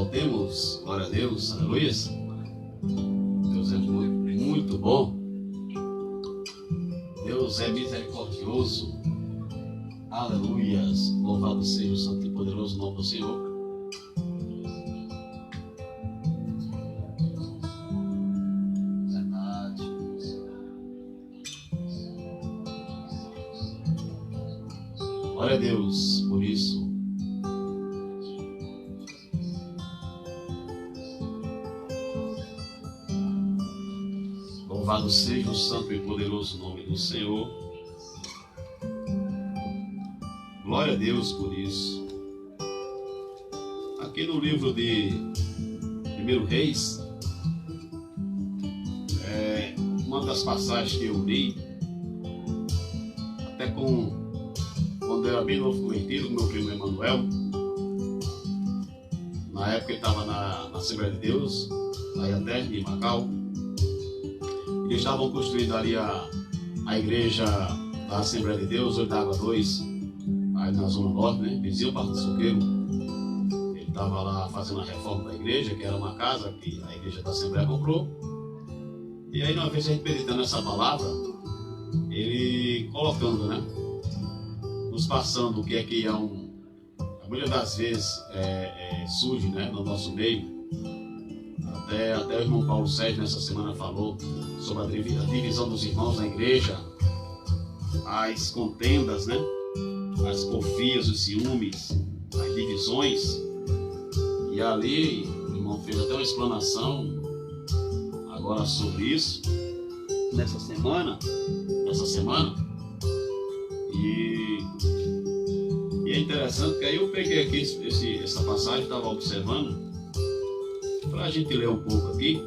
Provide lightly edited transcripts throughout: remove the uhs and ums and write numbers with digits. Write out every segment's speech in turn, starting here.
exaltemos, glória a Deus, aleluia. Deus é muito bom. Deus é misericordioso, aleluias. Louvado seja o santo e poderoso nome do Senhor. Glória a Deus por isso. Louvado seja o santo e poderoso nome do Senhor. Glória a Deus por isso. Aqui no livro de 1 Reis, uma das passagens que eu li, até quando eu era bem novo convertido, meu primo Emanuel, na época ele estava na Assembleia de Deus, lá em Macau. Eles estavam construindo ali a igreja da Assembleia de Deus, Olho d'Água 2, aí na Zona Norte, né? Vizinho para o Soqueiro. Ele estava lá fazendo a reforma da igreja, que era uma casa que a igreja da Assembleia comprou. E aí, uma vez a gente meditando essa palavra, ele colocando, né? Nos passando o que é que a maioria das vezes surge, né? No nosso meio. Até o irmão Paulo Sérgio nessa semana falou sobre a divisão dos irmãos na igreja, as contendas, né? As porfias, os ciúmes, as divisões. E ali o irmão fez até uma explanação agora sobre isso nessa semana. E é interessante que aí eu peguei aqui essa passagem, estava observando, para a gente ler um pouco aqui.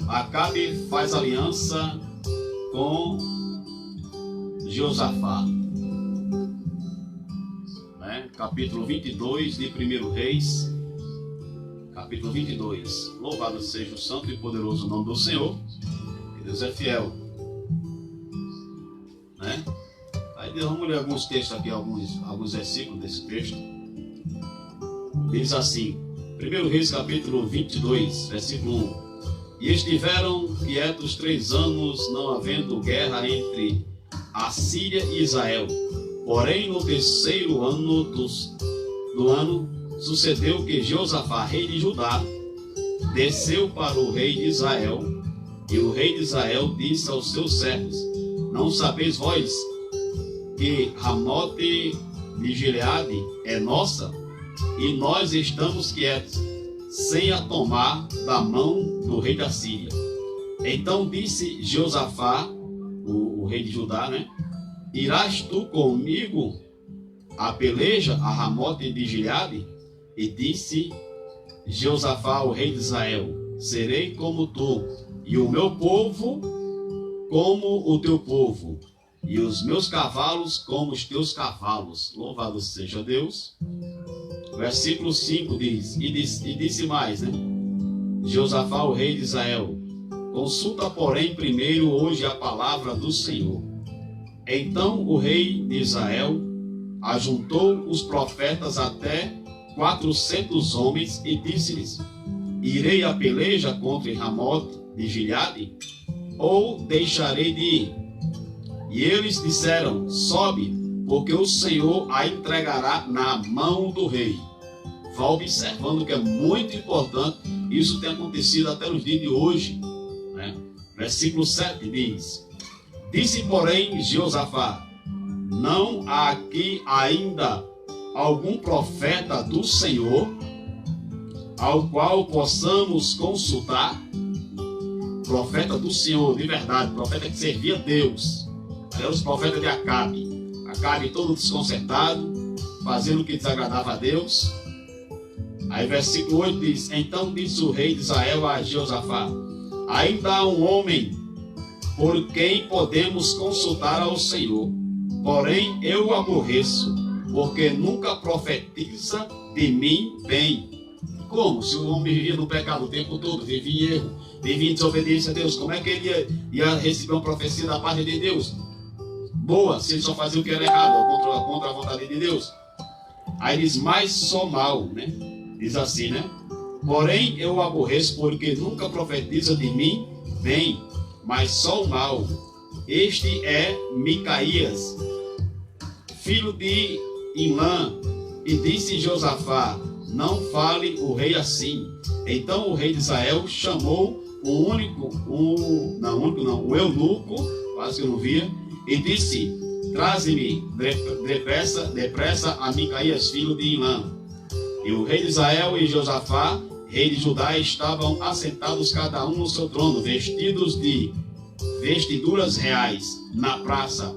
Acabe faz aliança com Josafá, né? Capítulo 22 de 1 Reis, capítulo 22. Louvado seja o santo e poderoso nome do Senhor, que Deus é fiel, né? Aí vamos ler alguns textos aqui, alguns versículos desse texto. Diz assim, 1 Reis capítulo 22, versículo 1. E estiveram quietos 3 anos, não havendo guerra entre a Síria e Israel. Porém, no terceiro ano do ano, sucedeu que Josafá, rei de Judá, desceu para o rei de Israel. E o rei de Israel disse aos seus servos: não sabeis vós que Ramote de Gileade é nossa? E nós estamos quietos, sem a tomar da mão do rei da Síria. Então disse Josafá, o rei de Judá, né? Irás tu comigo a peleja a Ramote de Gileade? E disse Josafá, o rei de Israel: serei como tu, e o meu povo como o teu povo, e os meus cavalos como os teus cavalos. Louvado seja Deus. Versículo 5 diz, e disse mais, né? Josafá, o rei de Israel: consulta, porém, primeiro hoje a palavra do Senhor. Então o rei de Israel ajuntou os profetas até 400 homens e disse-lhes: irei a peleja contra Ramote de Gileade, ou deixarei de ir? E eles disseram: sobe, porque o Senhor a entregará na mão do rei. Vá observando que é muito importante. Isso tem acontecido até nos dias de hoje, né? Versículo 7 diz: disse, porém, Josafá: não há aqui ainda algum profeta do Senhor ao qual possamos consultar? Profeta do Senhor, de verdade, profeta que servia a Deus. Eram os profetas de Acabe todo desconcertado, fazendo o que desagradava a Deus. Aí versículo 8 diz: então disse o rei de Israel a Josafá: ainda há um homem por quem podemos consultar ao Senhor, porém eu o aborreço, porque nunca profetiza de mim bem. Como? Se o homem vivia no pecado o tempo todo, vivia em erro, vivia em desobediência a Deus, como é que ele ia receber uma profecia da parte de Deus boa, se ele só fazia o que era errado, contra a vontade de Deus? Aí diz, mas só mal, né? Diz assim, né? Porém eu o aborreço, porque nunca profetiza de mim bem, mas só o mal. Este é Micaías, filho de Imlã. E disse Josafá, não fale o rei assim. Então o rei de Israel chamou o eunuco, quase que eu não via, e disse, traze-me depressa a Micaías, filho de Imlã. E o rei de Israel e Josafá, rei de Judá, estavam assentados cada um no seu trono, vestidos de vestiduras reais, na praça,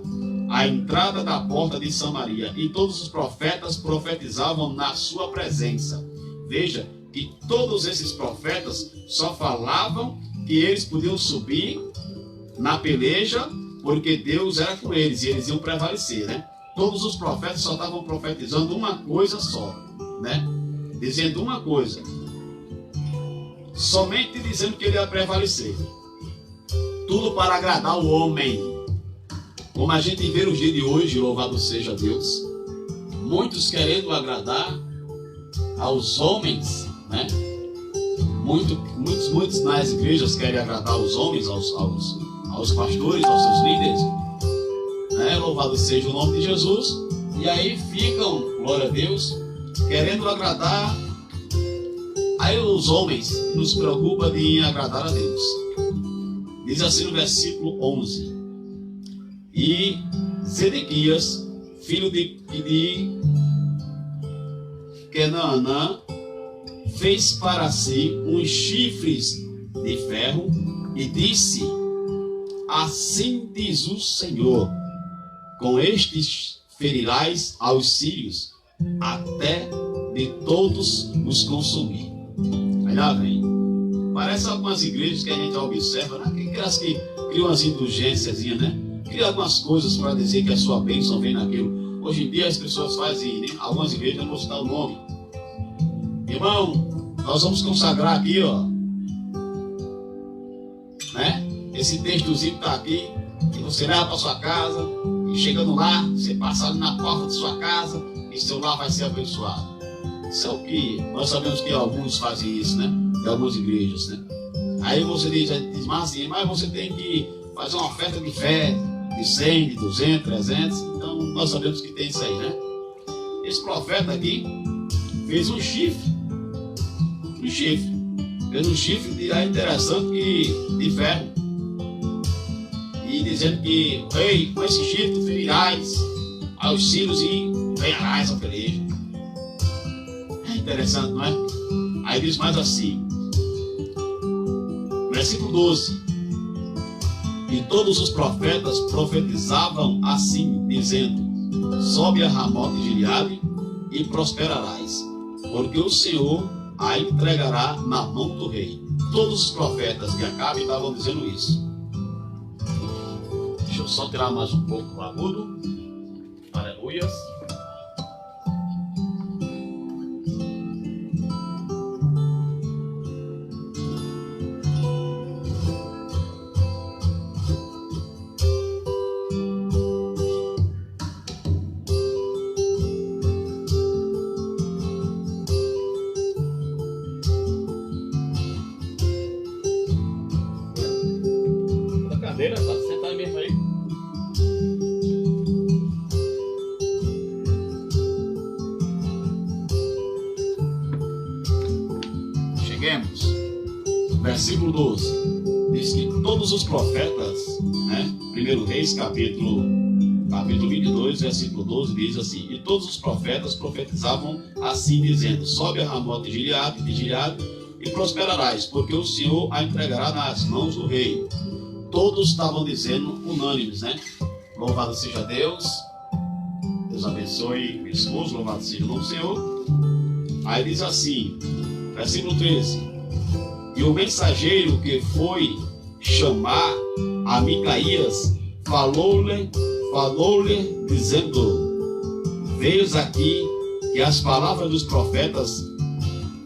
à entrada da porta de Samaria. E todos os profetas profetizavam na sua presença. Veja que todos esses profetas só falavam que eles podiam subir na peleja, porque Deus era com eles e eles iam prevalecer, né? Todos os profetas só estavam profetizando uma coisa só, né? Dizendo uma coisa, somente dizendo que ele ia prevalecer. Tudo para agradar o homem. Como a gente vê nos dias de hoje, louvado seja Deus, muitos querendo agradar aos homens, né? Muitos nas igrejas querem agradar aos homens, aos pastores, aos seus líderes, né? Louvado seja o nome de Jesus. E aí ficam, glória a Deus, querendo agradar aí os homens, e nos preocupa de agradar a Deus. Diz assim no versículo 11: E Zedequias, filho de Kenaanã, fez para si uns chifres de ferro e disse, assim diz o Senhor, com estes ferirás aos sírios, até de todos os consumir. Aí lá vem. Parece algumas igrejas que a gente observa, né? Aquelas que criam umas indulgências, né? Criam algumas coisas para dizer que a sua bênção vem naquilo. Hoje em dia as pessoas fazem, né? Algumas igrejas, não vou citar o nome. Irmão, nós vamos consagrar aqui, ó, né? Esse textozinho que está aqui, que você leva para sua casa, e chegando lá, você passa ali na porta de sua casa, e seu lar vai ser abençoado. Isso é o que nós sabemos que alguns fazem isso, né? Em algumas igrejas, né? Aí você diz mas assim, mas você tem que fazer uma oferta de fé, de 100, de 200, 300. Então nós sabemos que tem isso aí, né? Esse profeta aqui fez um chifre. Fez um chifre interessante de ferro. E dizendo que, ei, com esse chifre tu ferirás aos sírios e ganharás a peleja. É interessante, não é? Aí diz mais assim, versículo 12: E todos os profetas profetizavam assim, dizendo, sobe a Ramote de Gileade e prosperarás, porque o Senhor a entregará na mão do rei. Todos os profetas de Acabe estavam dizendo isso. Deixa eu só tirar mais um pouco o agudo. Aleluias. Cadeira, tá sentado mesmo aí. Cheguemos. Versículo 12. Diz que todos os profetas, né? 1 Reis, capítulo 22, versículo 12, diz assim: E todos os profetas profetizavam assim, dizendo, sobe a Ramote de Gileade e prosperarás, porque o Senhor a entregará nas mãos do rei. Todos estavam dizendo unânimes, né? Louvado seja Deus. Deus abençoe meu esposo, louvado seja o nome do Senhor. Aí diz assim, versículo 13: E o mensageiro que foi chamar a Micaías falou-lhe dizendo, veis aqui que as palavras dos profetas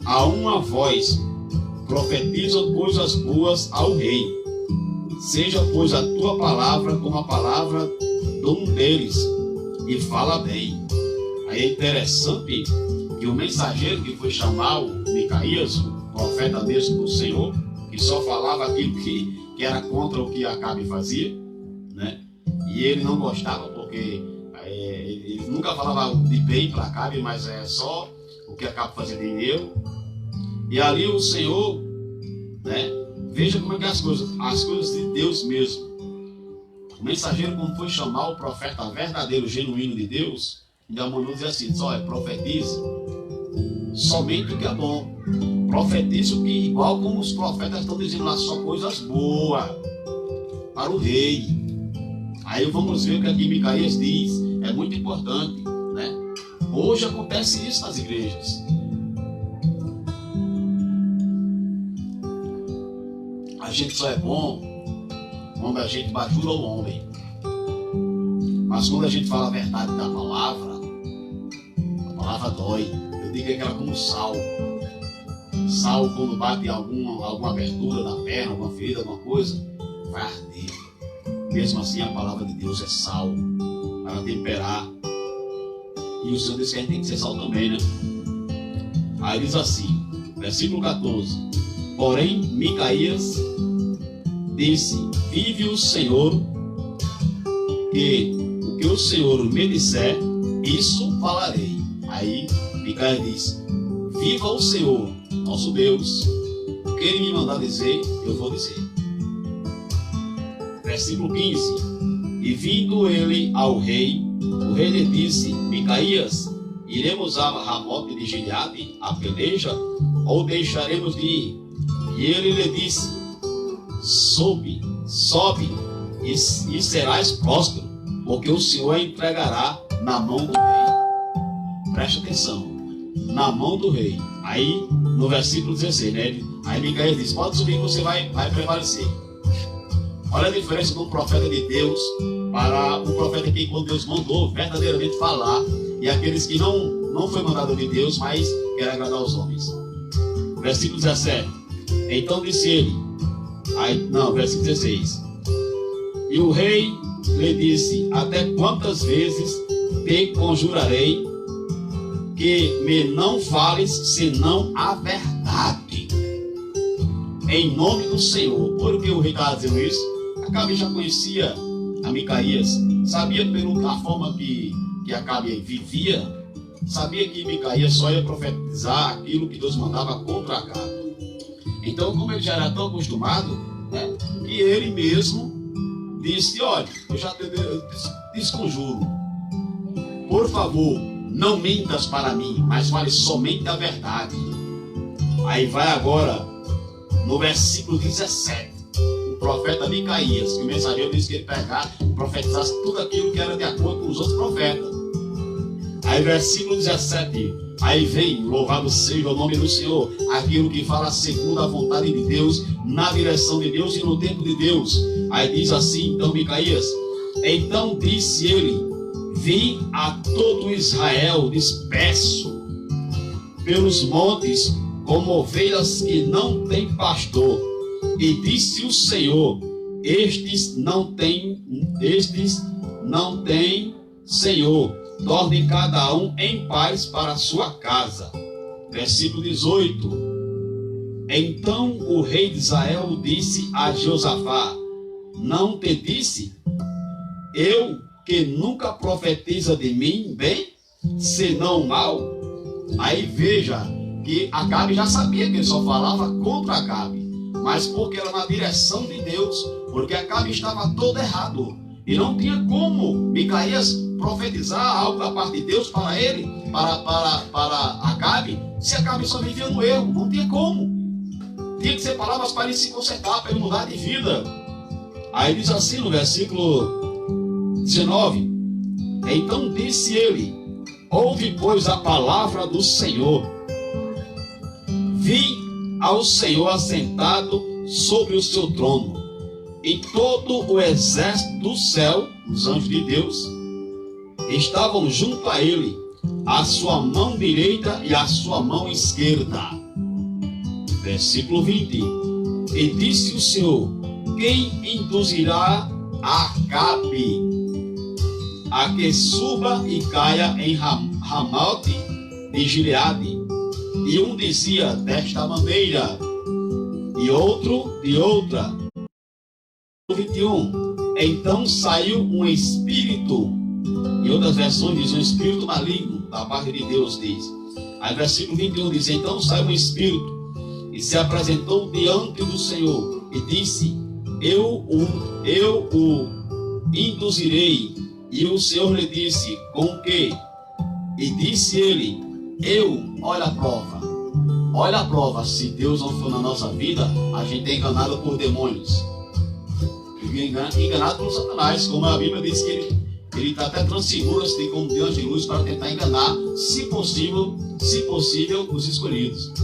a uma voz profetizam coisas boas ao rei. Seja, pois, a tua palavra como a palavra de um deles, e fala bem. Aí Aí é interessante que o mensageiro que foi chamar o Micaías, o profeta mesmo do Senhor, que só falava aquilo que era contra o que Acabe fazia, né? E ele não gostava, porque ele nunca falava de bem para Acabe, mas é só o que Acabe fazia de erro. E ali o Senhor, né? Veja como é que as coisas de Deus mesmo. O mensageiro, quando foi chamar o profeta verdadeiro, genuíno de Deus, ainda mandou dizer assim: olha, profetize somente o que é bom. Profetize o que, igual como os profetas estão dizendo lá, só coisas boas para o rei. Aí vamos ver o que aqui Micaías diz, é muito importante, né? Hoje acontece isso nas igrejas. A gente só é bom quando a gente bajula o homem. Mas quando a gente fala a verdade da palavra, a palavra dói. Eu digo que ela é como sal. Sal, quando bate em alguma abertura da perna, alguma ferida, alguma coisa, vai arder. Mesmo assim, a palavra de Deus é sal para temperar. E o Senhor disse que a gente tem que ser sal também, né? Aí diz assim, versículo 14: porém, Micaías disse: vive o Senhor, que o que o Senhor me disser, isso falarei. Aí Micaías diz: viva o Senhor, nosso Deus, o que ele me mandar dizer, eu vou dizer. Versículo 15: e vindo ele ao rei, o rei lhe disse: Micaías, iremos a Ramote de Gileade, a peleja, ou deixaremos de ir? E ele lhe disse: sobe e serás próspero, porque o Senhor a entregará na mão do rei. Preste atenção, na mão do rei. Aí no versículo 16, né? Aí Micaías diz: pode subir que você vai prevalecer. Olha a diferença de um profeta de Deus para um profeta que, quando Deus mandou verdadeiramente falar, e aqueles que não foi mandado de Deus, mas quer agradar os homens. Versículo 17: então disse ele, versículo 16: e o rei lhe disse: até quantas vezes te conjurarei que me não fales senão a verdade, em nome do Senhor? Por que o rei estava dizendo isso? Acabe já conhecia a Micaías, sabia pela forma que Acabe vivia, sabia que Micaías só ia profetizar aquilo que Deus mandava contra Acabe. Então, como ele já era tão acostumado, né, que ele mesmo disse: olha, eu já te desconjuro, por favor, não mintas para mim, mas fale somente a verdade. Aí vai agora no versículo 17, o profeta Micaías, que o mensageiro disse que ele pegar, profetizasse tudo aquilo que era de acordo com os outros profetas. Aí versículo 17, aí vem: louvado seja o nome do Senhor, aquilo que fala segundo a vontade de Deus, na direção de Deus e no tempo de Deus. Aí diz assim, então, Micaías: então disse ele: vi a todo Israel disperso pelos montes, como ovelhas que não têm pastor. E disse o Senhor: estes não têm Senhor. Torne cada um em paz para a sua casa. Versículo 18: então o rei de Israel disse a Josafá: não te disse eu que nunca profetiza de mim bem, senão mal? Aí veja que Acabe já sabia que ele só falava contra Acabe, mas porque era na direção de Deus, porque Acabe estava todo errado e não tinha como Micaías profetizar algo da parte de Deus para ele, para Acabe, se Acabe só vivia no erro. Não tinha como, tinha que ser palavras para ele se consertar, para ele mudar de vida. Aí diz assim no versículo 19: então disse ele: ouve, pois, a palavra do Senhor. Vi ao Senhor assentado sobre o seu trono, e todo o exército do céu, os anjos de Deus, estavam junto a ele, a sua mão direita e a sua mão esquerda. Versículo 20: e disse o Senhor: quem induzirá Acabe a que suba e caia em Ramote de Gileade, e um dizia desta maneira, e outro de outra. 21. Então saiu um espírito, em outras versões diz um espírito maligno, da parte de Deus diz. Aí versículo 21 diz, então saiu um espírito, e se apresentou diante do Senhor, e disse, eu o induzirei. E o Senhor lhe disse, com que? E disse ele, olha a prova, se Deus não for na nossa vida, a gente é enganado por demônios, enganado por Satanás, como a Bíblia diz que ele está até transfigura-se de como diante de luz para tentar enganar, se possível, os escolhidos.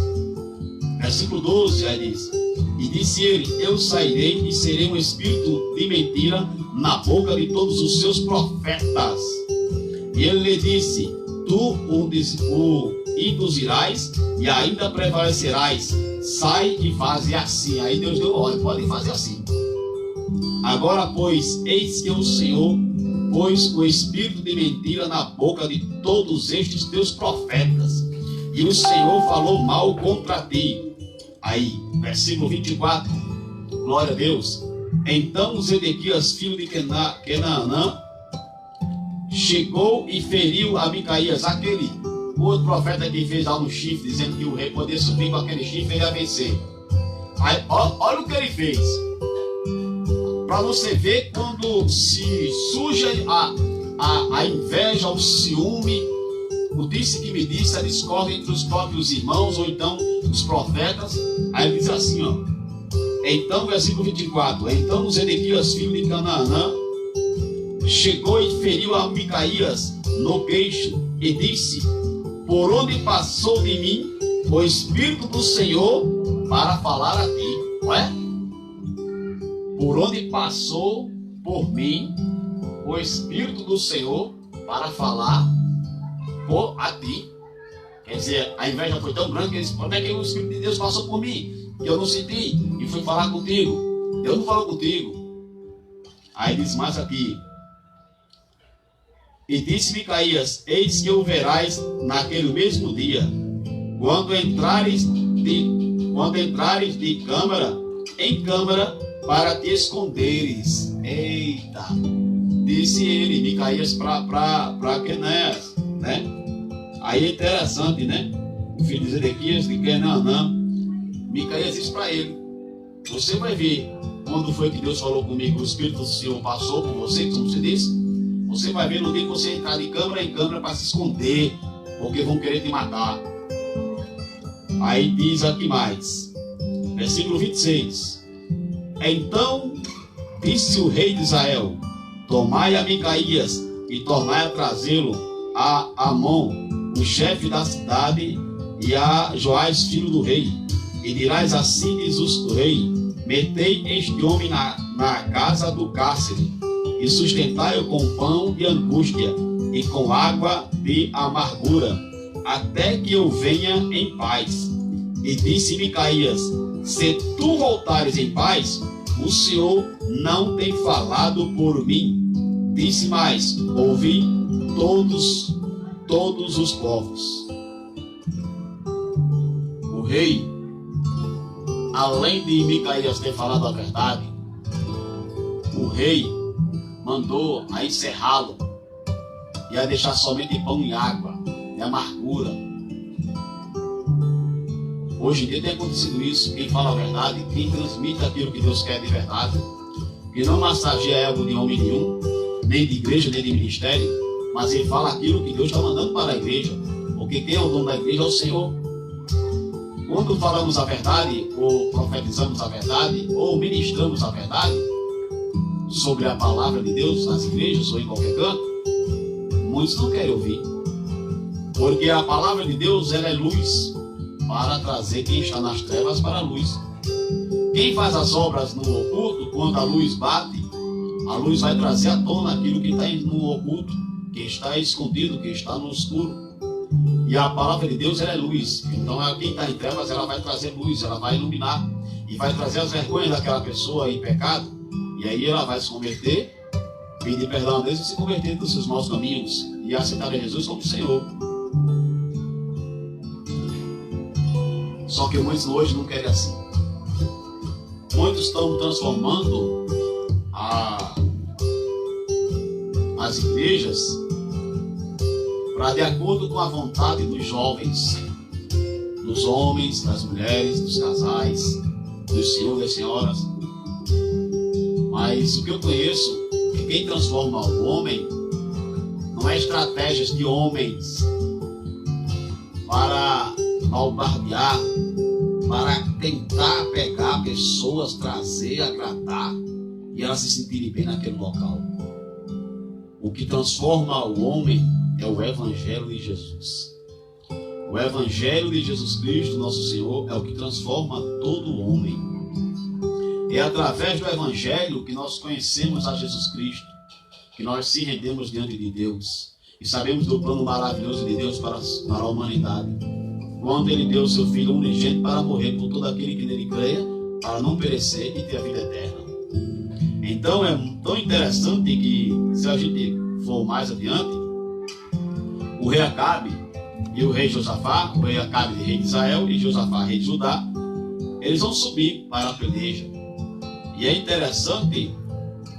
Versículo 12, aí diz, e disse ele, eu sairei e serei um espírito de mentira na boca de todos os seus profetas. E ele lhe disse, tu o induzirás e ainda prevalecerás. Sai e faze assim. Aí Deus deu ordem, pode fazer assim. Agora, pois, eis que o Senhor pôs o espírito de mentira na boca de todos estes teus profetas, e o Senhor falou mal contra ti. Aí, versículo 24, glória a Deus. Então Zedequias, filho de Kenaanã, chegou e feriu a Micaías, aquele outro profeta que fez lá um chifre, dizendo que o rei poderia subir com aquele chifre e ia vencer. Aí, olha o que ele fez. Para você ver quando se surge a inveja, o ciúme, o disse que me disse, a discórdia entre os próprios irmãos, ou então os profetas. Aí ele diz assim, ó. Então, versículo 24. Então Zedequias, filho de Canaã, chegou e feriu a Micaías no queixo, e disse, por onde passou de mim o Espírito do Senhor para falar a ti. Não é? Por onde passou por mim o Espírito do Senhor para falar a ti. Quer dizer, a inveja foi tão grande que ele disse, onde é que o Espírito de Deus passou por mim? Que eu não senti e fui falar contigo. Deus não falou contigo. Aí diz mais aqui. E disse Micaías, eis que o verás naquele mesmo dia, quando entrares de câmara em câmara para te esconderes. Eita! Disse ele, Micaías, para Quenés, né? Aí é interessante, né? O filho de Zedequias de Kenaanã, Micaías disse para ele, você vai ver quando foi que Deus falou comigo, o Espírito do Senhor passou por você, como você disse. Você vai ver no dia que você entrar de câmara em câmara para se esconder, porque vão querer te matar. Aí diz aqui mais, versículo 26. Então disse o rei de Israel, tomai a Micaías e tornai a trazê-lo a Amon, o chefe da cidade, e a Joás, filho do rei. E dirás assim, diz o rei, metei este homem na casa do cárcere, e sustentai-o com pão de angústia, e com água de amargura, até que eu venha em paz. E disse Micaías, se tu voltares em paz, o Senhor não tem falado por mim. Disse mais, ouvi todos os povos. O rei, além de Micaías ter falado a verdade, o rei mandou a encerrá-lo e a deixar somente pão e água, e amargura. Hoje em dia tem acontecido isso. Quem fala a verdade, quem transmite aquilo que Deus quer de verdade, que não massageia ego de homem nenhum, nem de igreja, nem de ministério, mas ele fala aquilo que Deus está mandando para a igreja, porque quem é o dono da igreja é o Senhor. Quando falamos a verdade, ou profetizamos a verdade, ou ministramos a verdade sobre a palavra de Deus nas igrejas ou em qualquer canto, muitos não querem ouvir, porque a palavra de Deus, ela é luz para trazer quem está nas trevas para a luz. Quem faz as obras no oculto, quando a luz bate, a luz vai trazer à tona aquilo que está no oculto, que está escondido, que está no escuro. E a palavra de Deus, ela é luz. Então quem está em trevas, ela vai trazer luz, ela vai iluminar e vai trazer as vergonhas daquela pessoa em pecado. E aí ela vai se converter, pedir perdão a Deus e se converter dos seus maus caminhos e aceitar a Jesus como Senhor. Só que muitos hoje não querem assim. Muitos estão transformando as igrejas para de acordo com a vontade dos jovens, dos homens, das mulheres, dos casais, dos senhores, das senhoras. Mas o que eu conheço, que quem transforma o homem não é estratégias de homens para balbardear, para tentar pegar pessoas, trazer, agradar e elas se sentirem bem naquele local. O que transforma o homem é o Evangelho de Jesus. O Evangelho de Jesus Cristo, nosso Senhor, é o que transforma todo homem. É através do Evangelho que nós conhecemos a Jesus Cristo, que nós se rendemos diante de Deus e sabemos do plano maravilhoso de Deus para a humanidade. Quando Ele deu o seu Filho unigênito para morrer por todo aquele que nele creia, para não perecer e ter a vida eterna. Então é tão interessante que, se a gente for mais adiante, o rei Acabe e o rei Josafá, o rei Acabe rei de Israel e Josafá rei de Judá, eles vão subir para a peleja. E é interessante,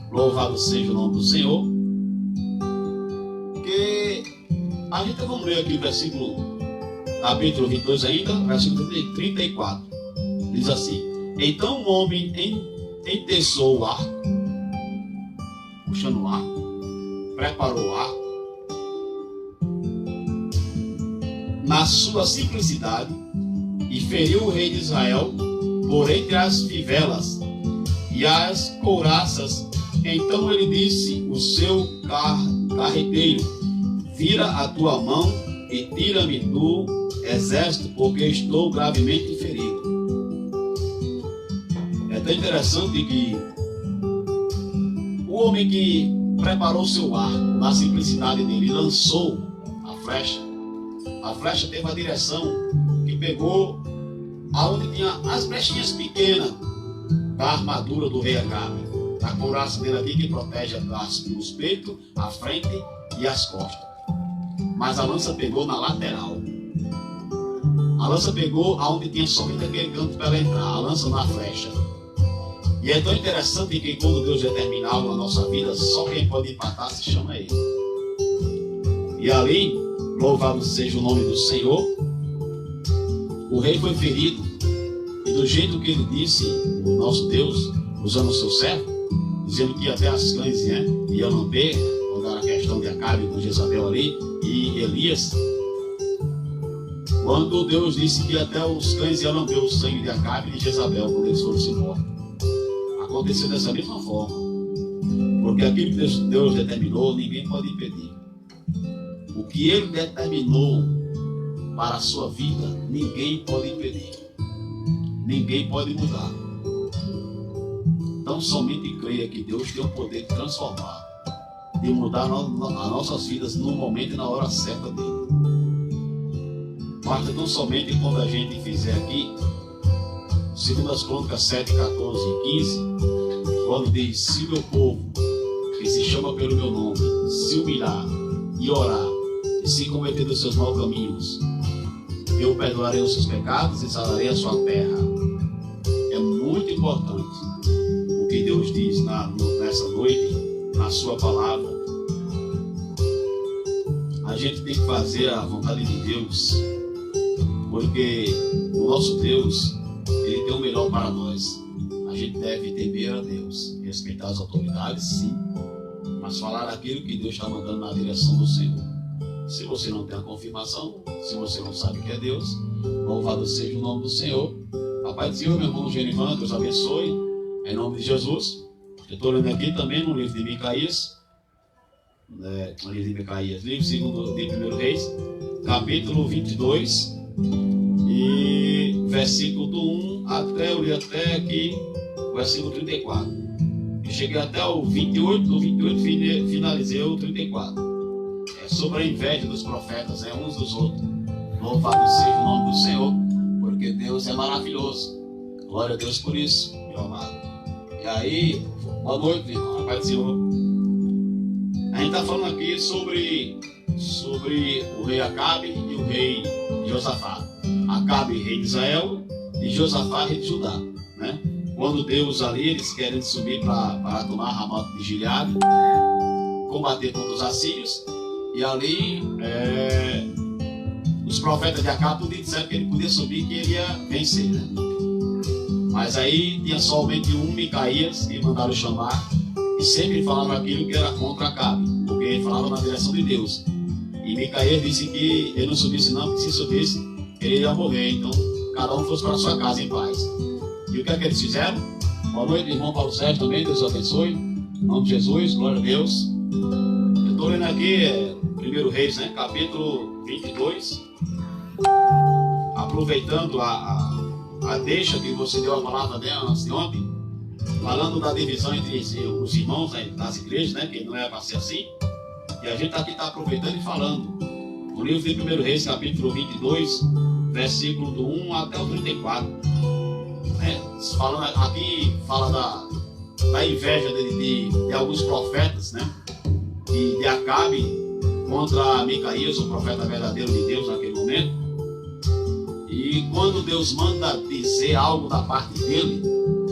louvado seja o nome do Senhor, que a gente vamos ler aqui o versículo, capítulo 22 ainda, versículo 34. Diz assim: então o homem entesou o arco, puxando o arco, preparou o arco, na sua simplicidade, e feriu o rei de Israel por entre as fivelas e as couraças. Então ele disse: o seu carreteiro, vira a tua mão e tira-me do exército, porque estou gravemente ferido. É tão interessante que o homem que preparou seu arco na simplicidade dele lançou a flecha teve a direção que pegou aonde tinha as brechinhas pequenas da armadura do rei Acabe, da couraça dele aqui que protege os peitos, a frente e as costas. Mas a lança pegou na lateral. A lança pegou aonde tinha somente aquele canto para ela entrar, a lança na flecha. E é tão interessante que quando Deus determina algo na nossa vida, só quem pode empatar se chama Ele. E ali, louvado seja o nome do Senhor, o rei foi ferido. E do jeito que ele disse, o nosso Deus, usando o seu servo, dizendo que até as cães iam lamber, quando era a questão de Acabe com Jezabel ali, e Elias, quando Deus disse que até os cães iam lamber o sangue de Acabe e de Jezabel quando eles foram se mortos. Aconteceu dessa mesma forma, porque aquilo que Deus determinou, ninguém pode impedir. O que Ele determinou para a sua vida, ninguém pode impedir, ninguém pode mudar. Então somente creia que Deus tem o poder de transformar, de mudar as nossas vidas no momento e na hora certa dele. Basta tão somente quando a gente fizer aqui, segundo as Crônicas 7, 14 e 15, quando diz: se meu povo, que se chama pelo meu nome, se humilhar e orar, e se converter dos seus maus caminhos, eu perdoarei os seus pecados e sararei a sua terra. É muito importante o que Deus diz nessa noite, na sua palavra. A gente tem que fazer a vontade de Deus, porque o nosso Deus, Ele tem o melhor para nós. A gente deve temer a Deus, respeitar as autoridades, sim, mas falar aquilo que Deus está mandando na direção do Senhor. Se você não tem a confirmação, se você não sabe que é Deus, louvado seja o nome do Senhor. Papai do Senhor, meu irmão Genivan, Deus abençoe, em nome de Jesus. Eu estou lendo aqui também no livro de Micaías, livro segundo de 1 Reis, capítulo 22, e versículo do 1 até, eu li até aqui, o versículo 34. E cheguei até o 28, do 28 finalizei o 34. É sobre a inveja dos profetas, uns dos outros. Louvado seja o nome do Senhor, porque Deus é maravilhoso. Glória a Deus por isso, meu amado. E aí, boa noite, irmão, a paz do Senhor. A gente está falando aqui sobre o rei Acabe e o rei Josafá. Acabe, rei de Israel, e Josafá, rei de Judá, né? Quando Deus ali, eles querem subir para tomar Ramote de Gileade, combater contra os assírios, e ali os profetas de Acabe disseram que ele podia subir, que ele ia vencer, né? Mas aí tinha somente um Micaías que mandaram chamar, e sempre falava aquilo que era contra Acabe, porque ele falava na direção de Deus. E Micaías disse que ele não subisse não, porque se subisse ele ia morrer. Então cada um fosse para sua casa em paz. E o que é que eles fizeram? Boa noite, irmão Paulo Sérgio também, Deus abençoe. Em nome de Jesus, glória a Deus. Eu estou lendo aqui 1 Reis, né, capítulo 22. Aproveitando a deixa que você deu a palavra dela antes de ontem, falando da divisão entre os irmãos, né, das igrejas, né, que não é para ser assim. E a gente aqui está aproveitando e falando. No livro de 1 Reis, capítulo 22, versículo do 1 até o 34. Né? Falando, aqui fala da inveja de alguns profetas, né? De Acabe contra Micaías, o profeta verdadeiro de Deus naquele momento. E quando Deus manda dizer algo da parte dele,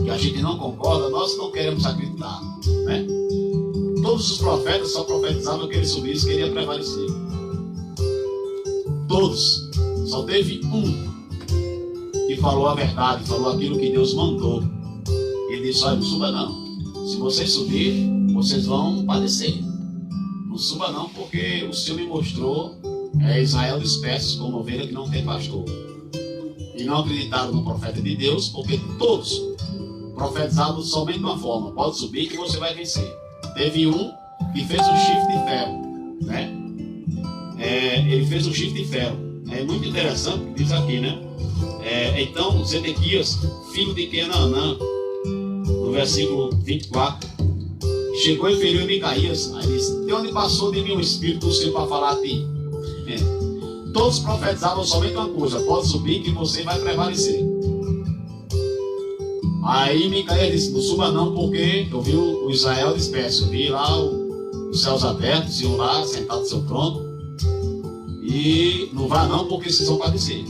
que a gente não concorda, nós não queremos acreditar, né? Todos os profetas só profetizavam que ele subisse, que ele ia prevalecer. Todos. Só teve um que falou a verdade, falou aquilo que Deus mandou. Ele disse: olha, não suba não. Se vocês subirem, vocês vão padecer. Não suba não, porque o Senhor me mostrou Israel disperso como ovelha que não tem pastor. E não acreditaram no profeta de Deus, porque todos profetizavam somente de uma forma: pode subir que você vai vencer. Teve um que fez um chifre de ferro, né? Ele fez um chifre de ferro. É muito interessante o que diz aqui, né? Então, Zedequias, filho de Kenaanã, no versículo 24, chegou e feriu Micaías. Aí disse: de onde passou de mim o Espírito do Senhor para falar a ti? Todos profetizavam somente uma coisa: pode subir que você vai prevalecer. Aí Micaías disse: não suba não, porque eu vi o Israel disperso. Eu vi lá os céus abertos, iam lá sentados no seu trono. E não vá não, porque vocês vão padecer.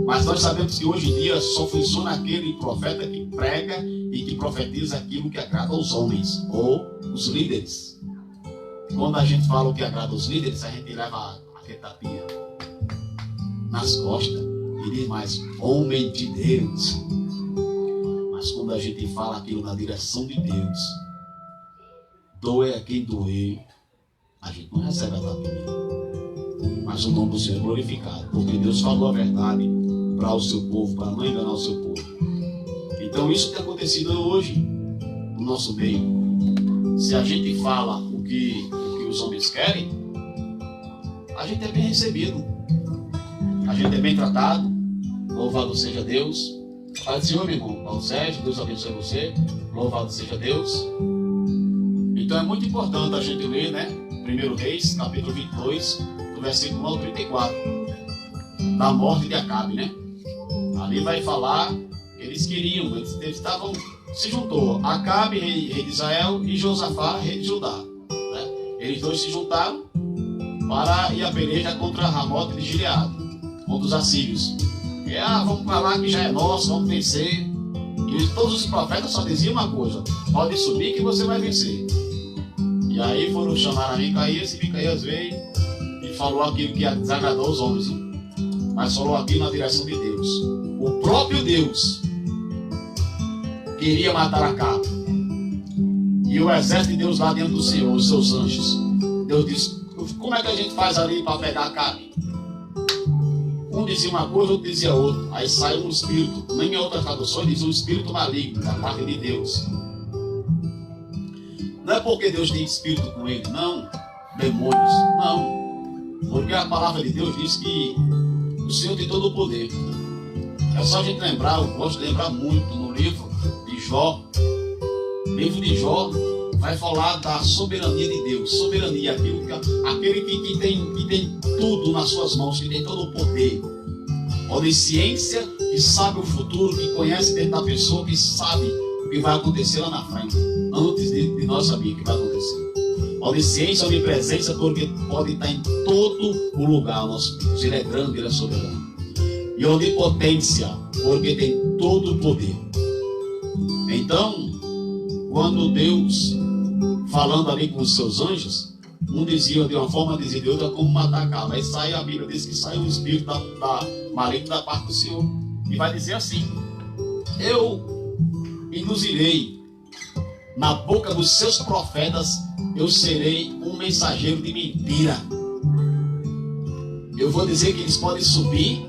Mas nós sabemos que hoje em dia só funciona aquele profeta que prega e que profetiza aquilo que agrada aos homens, ou os líderes. Quando a gente fala o que agrada aos líderes, a gente leva aquele tapinha nas costas e diz mais: homem de Deus. Mas quando a gente fala aquilo na direção de Deus, doer a quem doer, a gente não recebe a tapinha. Mas o nome do Senhor é glorificado, porque Deus falou a verdade para o seu povo, para não enganar o seu povo. Então isso tem acontecido hoje no nosso meio. Se a gente fala o que os homens querem, a gente é bem recebido, a gente é bem tratado. Louvado seja Deus. Pai do Senhor, meu irmão Paulo Sérgio, Deus abençoe você. Louvado seja Deus. Então é muito importante a gente ler, né? 1 Reis, capítulo 22, do versículo 1 ao 34, da morte de Acabe, né? Ali vai falar, eles estavam, se juntou Acabe, rei de Israel, e Josafá, rei de Judá, né? Eles dois se juntaram para ir a peleja contra Ramote de Gileade, contra os assírios. Vamos para lá que já é nosso, vamos vencer. E todos os profetas só diziam uma coisa: pode subir que você vai vencer. E aí foram chamar a Micaías, e Micaías veio e falou aquilo que desagradou os homens, mas falou aquilo na direção de Deus. O próprio Deus queria matar Acabe, e o exército de Deus lá diante do Senhor, os seus anjos. Deus disse: como é que a gente faz ali para pegar Acabe? Um dizia uma coisa, outro dizia outra. Aí saiu um espírito, nem em outras traduções diz um espírito maligno da parte de Deus. Não é porque Deus tem espírito com ele, não, demônios, não. Porque a palavra de Deus diz que o Senhor tem todo o poder. É só a gente lembrar, eu gosto de lembrar muito no livro de Jó. O livro de Jó vai falar da soberania de Deus. Soberania, aquele que tem tudo nas suas mãos, que tem todo o poder. Onisciência, que sabe o futuro, que conhece dentro da pessoa, que sabe o que vai acontecer lá na frente, antes de nós saber o que vai acontecer. Onisciência, onipresença, porque pode estar em todo o lugar. Nosso Deus, Ele é grande, Ele é soberano. e onipotência, porque tem todo o poder. Então, quando Deus, falando ali com os seus anjos, um dizia de uma forma, dizia de outra, como matar a cabra. Aí sai, a Bíblia diz que sai um espírito maligno da parte do Senhor, e vai dizer assim: eu induzirei na boca dos seus profetas, eu serei um mensageiro de mentira. Eu vou dizer que eles podem subir,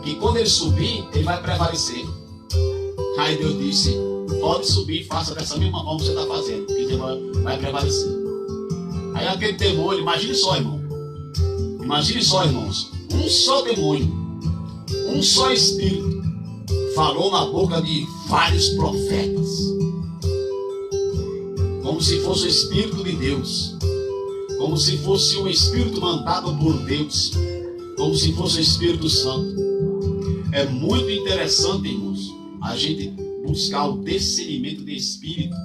que quando ele subir, ele vai prevalecer. Aí Deus disse: pode subir, faça dessa mesma forma que você está fazendo, que você vai prevalecer. Aí aquele demônio, imagine só, irmão. Imagine só, irmãos. Um só demônio, um só espírito, falou na boca de vários profetas, como se fosse o Espírito de Deus, como se fosse um Espírito mandado por Deus, como se fosse o Espírito Santo. É muito interessante, irmãos, a gente buscar o discernimento de Espírito.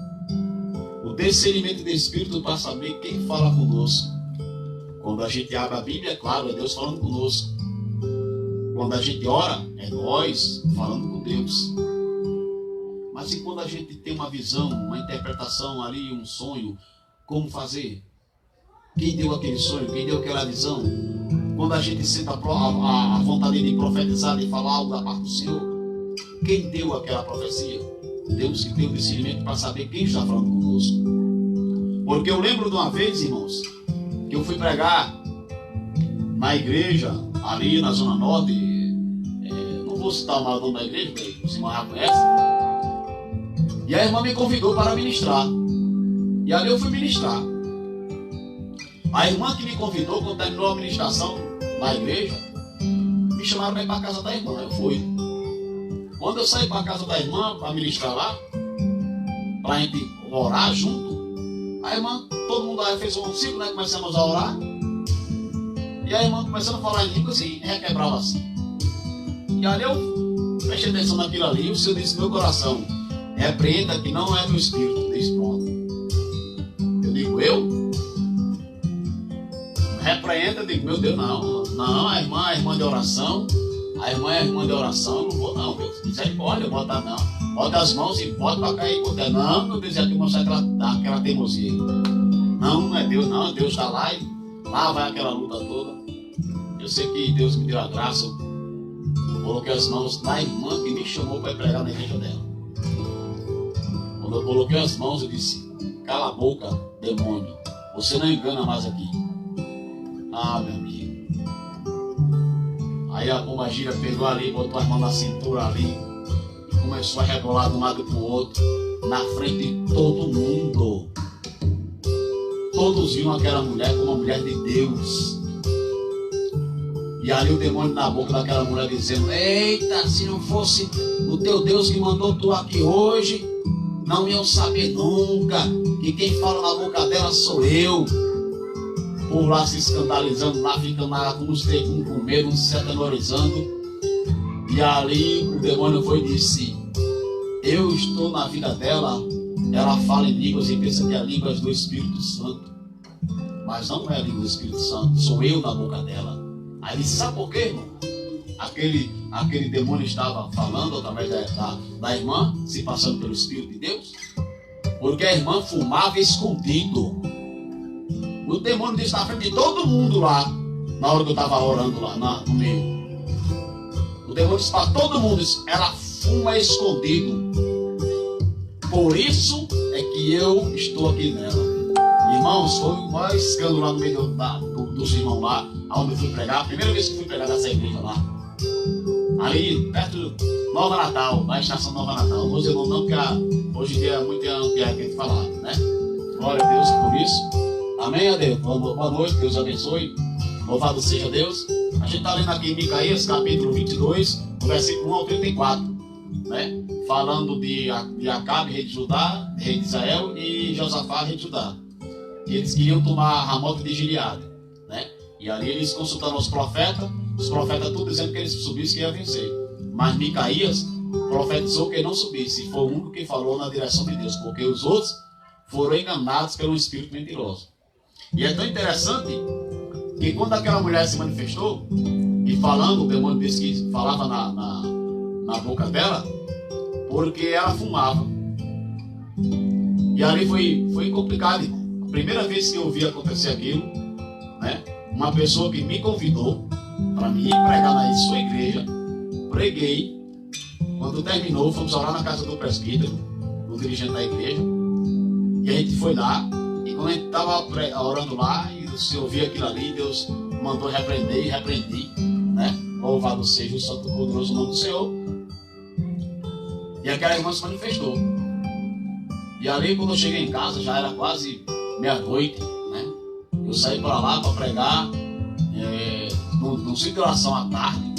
O discernimento de Espírito para saber quem fala conosco. Quando a gente abre a Bíblia, é claro, é Deus falando conosco. Quando a gente ora, é nós falando com Deus. Mas e quando a gente tem uma visão, uma interpretação ali, um sonho, como fazer? Quem deu aquele sonho? Quem deu aquela visão? Quando a gente sente a vontade de profetizar, de falar algo da parte do Senhor, quem deu aquela profecia? Temos que ter o discernimento para saber quem está falando conosco. Porque eu lembro de uma vez, irmãos, que eu fui pregar na igreja, ali na Zona Norte. Não vou citar o nome da igreja, porque o senhor já conhece. E a irmã me convidou para ministrar. E ali eu fui ministrar. A irmã que me convidou, quando terminou a ministração na igreja, me chamaram para ir para a casa da irmã. Eu fui. Quando eu saí para a casa da irmã, para ministrar lá, para a gente orar junto, a irmã, todo mundo aí fez um ciclo, né? Começamos a orar. E a irmã começando a falar em línguas e requebrava assim. E ali eu prestei atenção naquilo ali, e o Senhor disse no meu coração: repreenda que não é do Espírito. Diz: pronto. Eu digo: eu? Repreenda, eu digo: meu Deus, não, a irmã é irmã de oração. A irmã é irmã de oração, não vou não, Deus. Misericórdia, botar não. Bota as mãos e bota para cair por terra. Não, meu Deus, aqui mostrar aquela teimosia. Não é Deus, não. Deus está lá e lá vai aquela luta toda. Eu sei que Deus me deu a graça. Eu coloquei as mãos na irmã que me chamou para pregar na igreja dela. Quando eu coloquei as mãos, eu disse: cala a boca, demônio. Você não engana mais aqui. Ah, meu amigo. Aí a pomba gira pegou ali, botou as mãos na cintura ali, e começou a rebolar de um lado para o outro, na frente de todo mundo. Todos viam aquela mulher como uma mulher de Deus. E ali o demônio na boca daquela mulher dizendo: eita, se não fosse o teu Deus que mandou tu aqui hoje, não iam saber nunca que quem fala na boca dela sou eu. Por lá se escandalizando, lá ficando lá com os três com medo, se atemorizando. E ali o demônio foi e disse: eu estou na vida dela, ela fala em línguas e pensa que é línguas do Espírito Santo. Mas não é a língua do Espírito Santo, sou eu na boca dela. Aí ele disse: sabe por quê, irmão? Aquele demônio estava falando através da irmã, se passando pelo Espírito de Deus, porque a irmã fumava escondido. O demônio disse na frente de todo mundo lá, na hora que eu estava orando lá no meio. O demônio disse para todo mundo: ela fuma escondido. Por isso é que eu estou aqui nela. Irmãos, foi o maior escândalo lá no meio dos irmãos lá, onde eu fui pregar. A primeira vez que eu fui pregar nessa igreja lá. Ali, perto de Nova Natal, na estação Nova Natal. Não vou dizer não, porque hoje em dia é muito que a gente falar, né? Glória a Deus por isso. Amém, a Deus. Boa noite, Deus abençoe. Louvado seja Deus. A gente está lendo aqui em Micaías, capítulo 22, do versículo 1 ao 34, né? Falando de Acabe, rei de Judá, rei de Israel, e Josafá, rei de Judá. E eles queriam tomar Ramote de Gileade, né? E ali eles consultaram os profetas tudo dizendo que eles subissem que ia vencer. Mas Micaías profetizou que não subisse, e foi o único que falou na direção de Deus, porque os outros foram enganados pelo espírito mentiroso. E é tão interessante que quando aquela mulher se manifestou, que falando, o demônio disse que falava na boca dela, porque ela fumava. E ali foi complicado, irmão. A primeira vez que eu vi acontecer aquilo, né? Uma pessoa que me convidou para me ir pregar na sua igreja, preguei. Quando terminou, fomos orar na casa do presbítero, do dirigente da igreja, e a gente foi lá. E quando a gente estava orando lá, e se ouvia aquilo ali, Deus mandou repreender e repreendi, né? Louvado seja o santo poderoso nome do Senhor. E aquela irmã se manifestou. E ali, quando eu cheguei em casa, já era quase meia-noite, né? Eu saí para lá para pregar no ciclo de oração à tarde.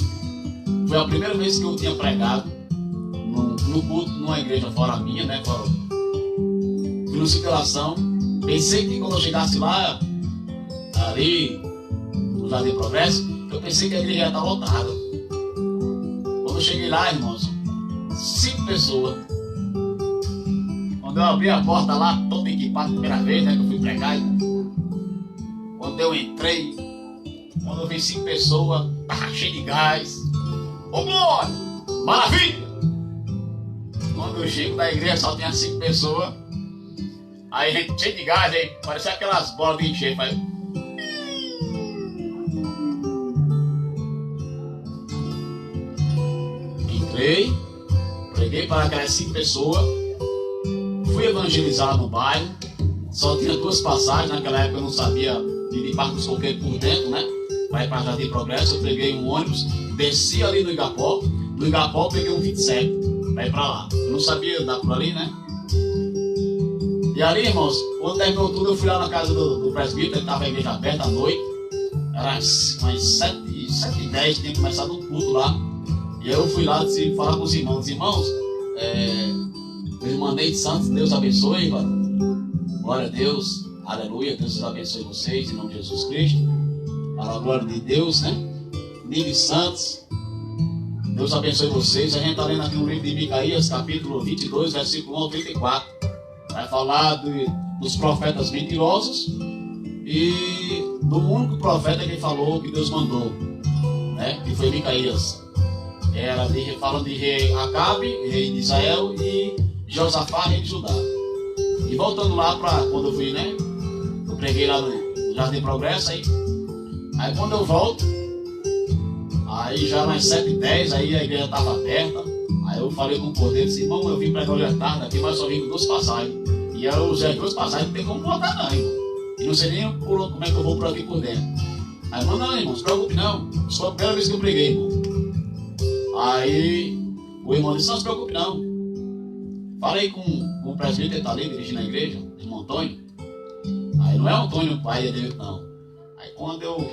Foi a primeira vez que eu tinha pregado no culto, numa igreja fora minha, né? Fui no ciclo de oração. Pensei que quando eu chegasse lá, ali, no Jardim Progresso, eu pensei que a igreja ia estar lotada. Quando eu cheguei lá, irmãos, 5 pessoas. Quando eu abri a porta lá, todo equipado, primeira vez, né, que eu fui pregar. Quando eu entrei, quando eu vi 5 pessoas, tava cheio de gás. Ô glória! Maravilha! Quando eu chego na igreja, só tinha 5 pessoas. Aí gente cheio de gás, aí parecia aquelas bolas de encher. Mas... entrei, preguei para aquelas 5 pessoas. Fui evangelizar no bairro. Só tinha 2 passagens. Naquela época eu não sabia de Barcos Coqueiros por dentro, né? Vai para Jardim Progresso. Eu peguei um ônibus, desci ali no Igapó. No Igapó eu peguei um 27 para ir para lá. Eu não sabia dar por ali, né? E ali, irmãos, quando terminou tudo, eu fui lá na casa do presbítero. Estava a igreja aberta à noite. Era umas 7h10, tinha começado um culto lá. E aí eu fui lá falar com os irmãos. Irmãos, eu mandei de Santos, Deus abençoe, mano. Glória a Deus, aleluia, Deus abençoe vocês, em nome de Jesus Cristo. Para a glória de Deus, né? Nível Santos, Deus abençoe vocês. A gente está lendo aqui no livro de Micaías, capítulo 22, versículo 1 ao 34. Vai falar dos profetas mentirosos e do único profeta que falou, que Deus mandou, né? Que foi Micaías. Falando de rei Acabe, rei de Israel, e Josafá, rei de Judá. E voltando lá para quando eu fui, né? Eu preguei lá no Jardim Progresso. Aí quando eu volto, aí já nas 7h10, aí a igreja estava aberta. Aí eu falei com o cordeiro, disse: irmão, eu vim pregar hoje à tarde aqui, mas só vim com 2 passagens. E eu usei as 2 passagens, não tem como voltar não, irmão. E não sei nem como é que eu vou por aqui por dentro. Aí, irmão, não, irmão, não se preocupe não. Isso foi a primeira vez que eu preguei, irmão. Aí o irmão disse: não se preocupe não. Falei com o presbítero que está ali dirigindo a igreja, irmão Antônio. Aí não é o Antônio o pai dele, não. Aí quando eu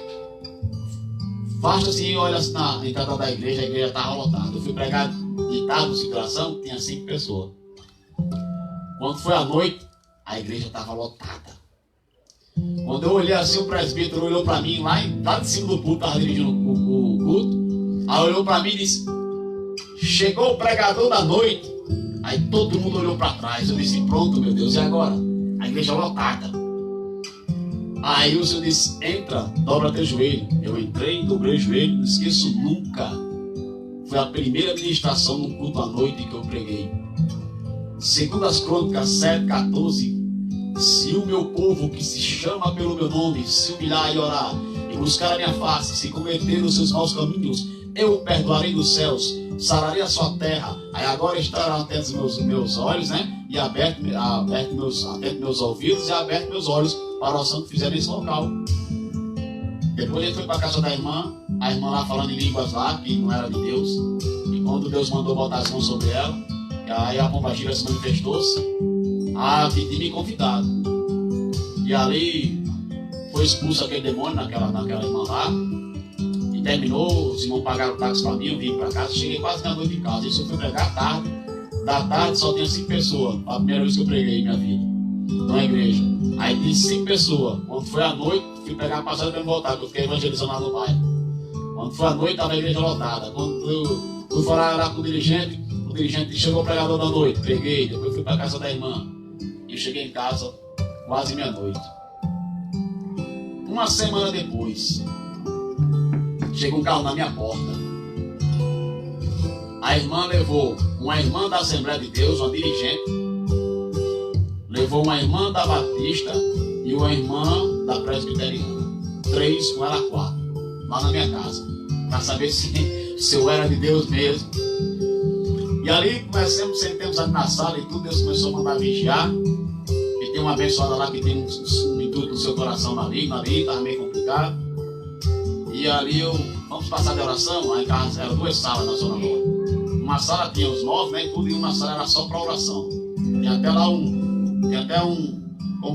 faço assim, olho assim na entrada da igreja, a igreja estava lotada. Eu fui pregar de tarde, no circulação, tinha 5 pessoas. Quando foi à noite, a igreja estava lotada. Quando eu olhei assim, o presbítero olhou para mim, lá de cima do púlpito, estava dirigindo o culto. Aí olhou para mim e disse: chegou o pregador da noite. Aí todo mundo olhou para trás. Eu disse: pronto, meu Deus, e agora? A igreja lotada. Aí o Senhor disse: entra, dobra teu joelho. Eu entrei, dobrei o joelho, não esqueço nunca. Foi a primeira ministração no culto à noite que eu preguei. Segundo as Crônicas 7:14, se o meu povo que se chama pelo meu nome se humilhar e orar e buscar a minha face, se converter nos seus maus caminhos, eu o perdoarei dos céus, sararei a sua terra. Aí agora estarão atentos meus olhos, né? E aberto meus ouvidos e aberto meus olhos para a oração que fizeram nesse local. Depois ele foi para a casa da irmã, a irmã lá falando em línguas lá, que não era de Deus. E quando Deus mandou botar as mãos sobre ela, aí a pombagira se manifestou-se, de me convidar. E ali foi expulso aquele demônio naquela irmã lá. E terminou, os irmãos pagaram o táxi para mim, eu vim para casa, cheguei quase meia-noite em casa. Isso eu fui pregar à tarde. Da tarde só tinha 5 pessoas. A primeira vez que eu preguei em minha vida, na igreja. Aí tinha 5 pessoas. Quando foi à noite, fui pegar a passagem para me voltar, porque eu fiquei evangelizando lá no bairro. Quando foi à noite, estava a igreja lotada. Quando eu fui falar lá com o dirigente chegou o pregador da noite, preguei, depois fui para a casa da irmã. E eu cheguei em casa quase meia-noite. Uma semana depois, chegou um carro na minha porta. A irmã levou uma irmã da Assembleia de Deus, uma dirigente, levou uma irmã da Batista e uma irmã da Presbiteriana. 3 com ela 4, lá na minha casa, para saber se eu era de Deus mesmo. E ali começamos, sentamos ali na sala e tudo, Deus começou a mandar vigiar. E tem uma abençoada lá que tem um intuito no seu coração maligno ali, estava meio complicado. E ali vamos passar de oração. Aí eram 2 salas na Zona Norte. Uma sala tinha os 9, né, e tudo, e uma sala era só para oração. Tem até lá um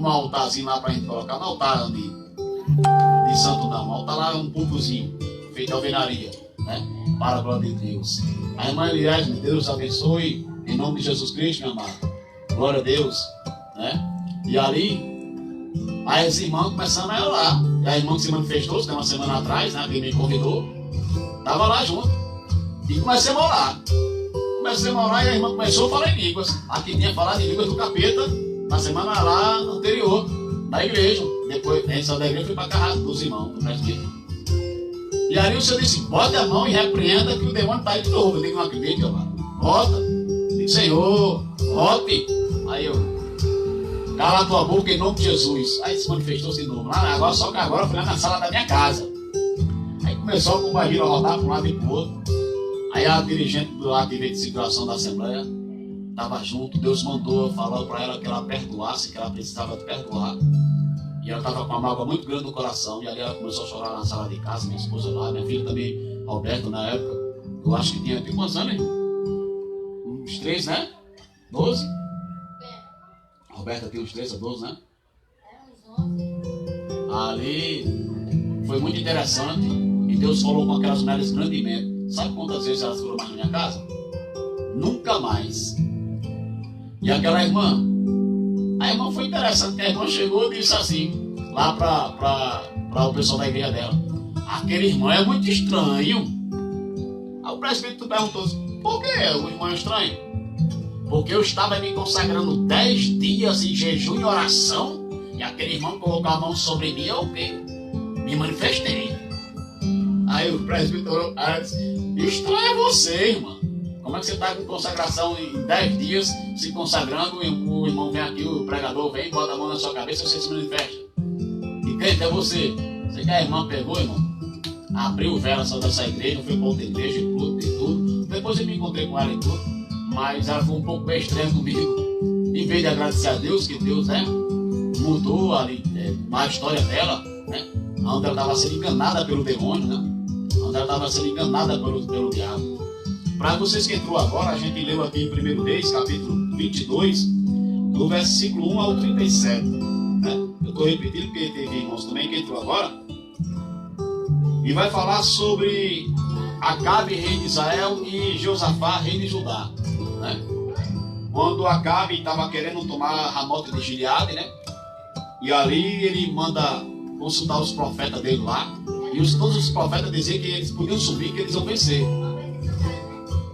altarzinho lá para a gente colocar, no altar de santo não, um altar lá, um púlpitozinho, feito de alvenaria, né, para a glória de Deus. A irmã Eliade, Deus abençoe, em nome de Jesus Cristo, meu amado. Glória a Deus, né? E ali, as irmãs começaram a orar. E a irmã que se manifestou, uma semana atrás, né, que me convidou, estava lá junto. E comecei a orar. Comecei a orar e a irmã começou a falar em línguas. Aqui tinha falado em línguas do capeta na semana lá anterior, na igreja. Depois, antes da igreja, fui para a casa dos irmãos, do presbítero. E aí o Senhor disse, bote a mão e repreenda que o demônio está aí de novo. Eu digo, não acredito, amado. Bota. Eu digo, Senhor, bote. Aí eu, cala a tua boca em nome de Jesus. Aí se manifestou-se de novo. Agora, só que agora eu fui lá na sala da minha casa. Aí começou com o barril a rodar para um lado e para o outro. Aí a dirigente do lado de circulação da Assembleia estava junto. Deus mandou, falou para ela que ela perdoasse, que ela precisava de perdoar. E ela estava com uma mágoa muito grande no coração. E ali ela começou a chorar na sala de casa, minha esposa lá, minha filha também, Roberto, na época. Eu acho que tinha quantos anos, hein? Uns 3, né? 12? A Roberta tem uns 13 a 12, né? Ali foi muito interessante. E Deus falou com aquelas mulheres grandemente. Sabe quantas vezes elas foram mais na minha casa? Nunca mais. E aquela irmã, a irmã foi interessante, que a irmã chegou e disse assim, lá para o pessoal da igreja dela, aquele irmão é muito estranho. Aí o presbítero perguntou assim, por que o irmão é estranho? Porque eu estava me consagrando 10 dias em jejum e oração, e aquele irmão colocou a mão sobre mim, eu me manifestei. Aí o presbítero disse, estranho é você, irmã. Como é que você está com consagração em 10 dias, se consagrando, e o irmão vem aqui, o pregador vem, bota a mão na sua cabeça e você se manifesta. E quem é você? Você que a irmã pegou, irmão? Abriu o véu dessa igreja, foi para outra igreja e tudo. Depois eu me encontrei com ela e tudo, mas ela foi um pouco bem estranha comigo. Em vez de agradecer a Deus, que Deus, né, mudou ali, a história dela, né, onde ela estava sendo enganada pelo demônio, né, onde ela estava sendo enganada pelo diabo. Para vocês que entrou agora, a gente leu aqui em 1 Reis, capítulo 22, do versículo 1 ao 37. Né? Eu estou repetindo porque teve irmãos também que entrou agora. E vai falar sobre Acabe, rei de Israel, e Josafá, rei de Judá. Né? Quando Acabe estava querendo tomar Ramote de Gileade, né? E ali ele manda consultar os profetas dele lá. E todos os profetas diziam que eles podiam subir, que eles iam vencer.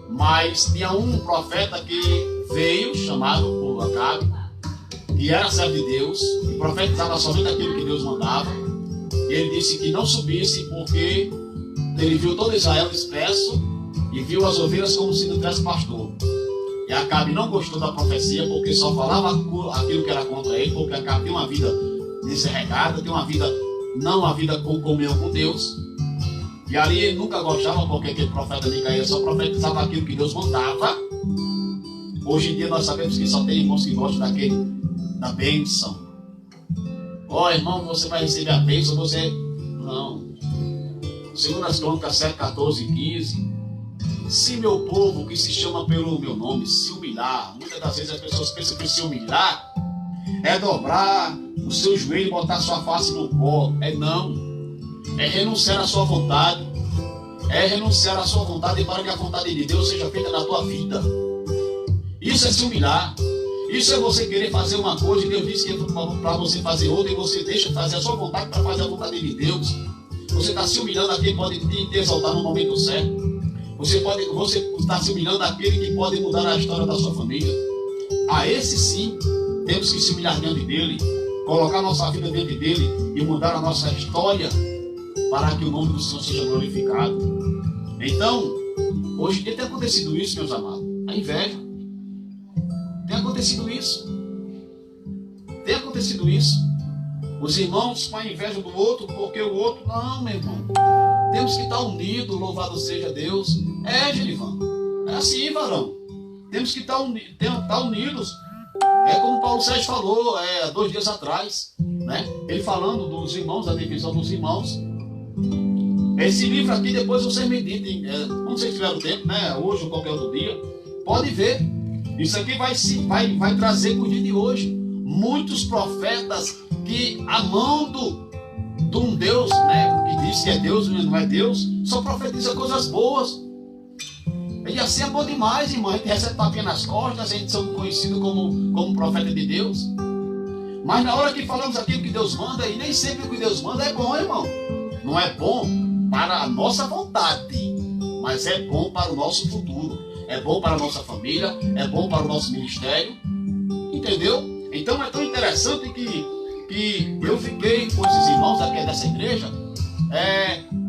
Mas tinha um profeta que veio, chamado por Acabe, que era servo de Deus, e profetizava somente aquilo que Deus mandava. E ele disse que não subisse, porque ele viu todo Israel disperso e viu as ovelhas como se não tivesse pastor. E Acabe não gostou da profecia, porque só falava aquilo que era contra ele, porque Acabe tem uma vida desregada, tem uma vida, não uma vida com comunhão com Deus. E ali ele nunca gostava, porque aquele profeta Micaías só profetizava aquilo que Deus mandava. Hoje em dia nós sabemos que só tem irmãos que gostam da bênção. Ó, irmão, você vai receber a bênção, você... Não. Segundo as Crônicas 7, 14 e 15. Se meu povo, que se chama pelo meu nome, se humilhar. Muitas das vezes as pessoas pensam que se humilhar é dobrar o seu joelho e botar sua face no pó. Não. É renunciar à sua vontade. É renunciar à sua vontade para que a vontade de Deus seja feita na tua vida. Isso é se humilhar. Isso é você querer fazer uma coisa e Deus disse que é para você fazer outra, e você deixa fazer a sua vontade para fazer a vontade de Deus. Você está se humilhando a quem pode te exaltar no momento certo. Você está se humilhando àquele que pode mudar a história da sua família. A esse sim, temos que se humilhar diante dele, colocar nossa vida diante dele e mudar a nossa história. para que o nome do Senhor seja glorificado. Então, hoje em dia tem acontecido isso, meus amados. A inveja. Tem acontecido isso. Tem acontecido isso. Os irmãos com a inveja do outro, porque o outro... Não, meu irmão. Temos que estar unidos, louvado seja Deus. É, Genivan. É assim, varão. Temos que estar unidos. É como Paulo Sérgio falou 2 dias atrás, né? Ele falando dos irmãos, da divisão dos irmãos. Esse livro aqui, depois vocês meditem, quando vocês tiverem o tempo, né? Hoje ou qualquer outro dia, pode ver. Isso aqui vai trazer para o dia de hoje muitos profetas que, amando de um Deus, né? Que diz que é Deus, mas não é Deus, só profetiza coisas boas. E assim é bom demais, irmão. A gente recebe tapinha nas costas, a gente é conhecido como profeta de Deus. Mas na hora que falamos aquilo que Deus manda, e nem sempre o que Deus manda é bom, irmão. Não é bom para a nossa vontade, mas é bom para o nosso futuro. É bom para a nossa família, é bom para o nosso ministério. Entendeu? Então é tão interessante que eu fiquei com esses irmãos aqui dessa igreja,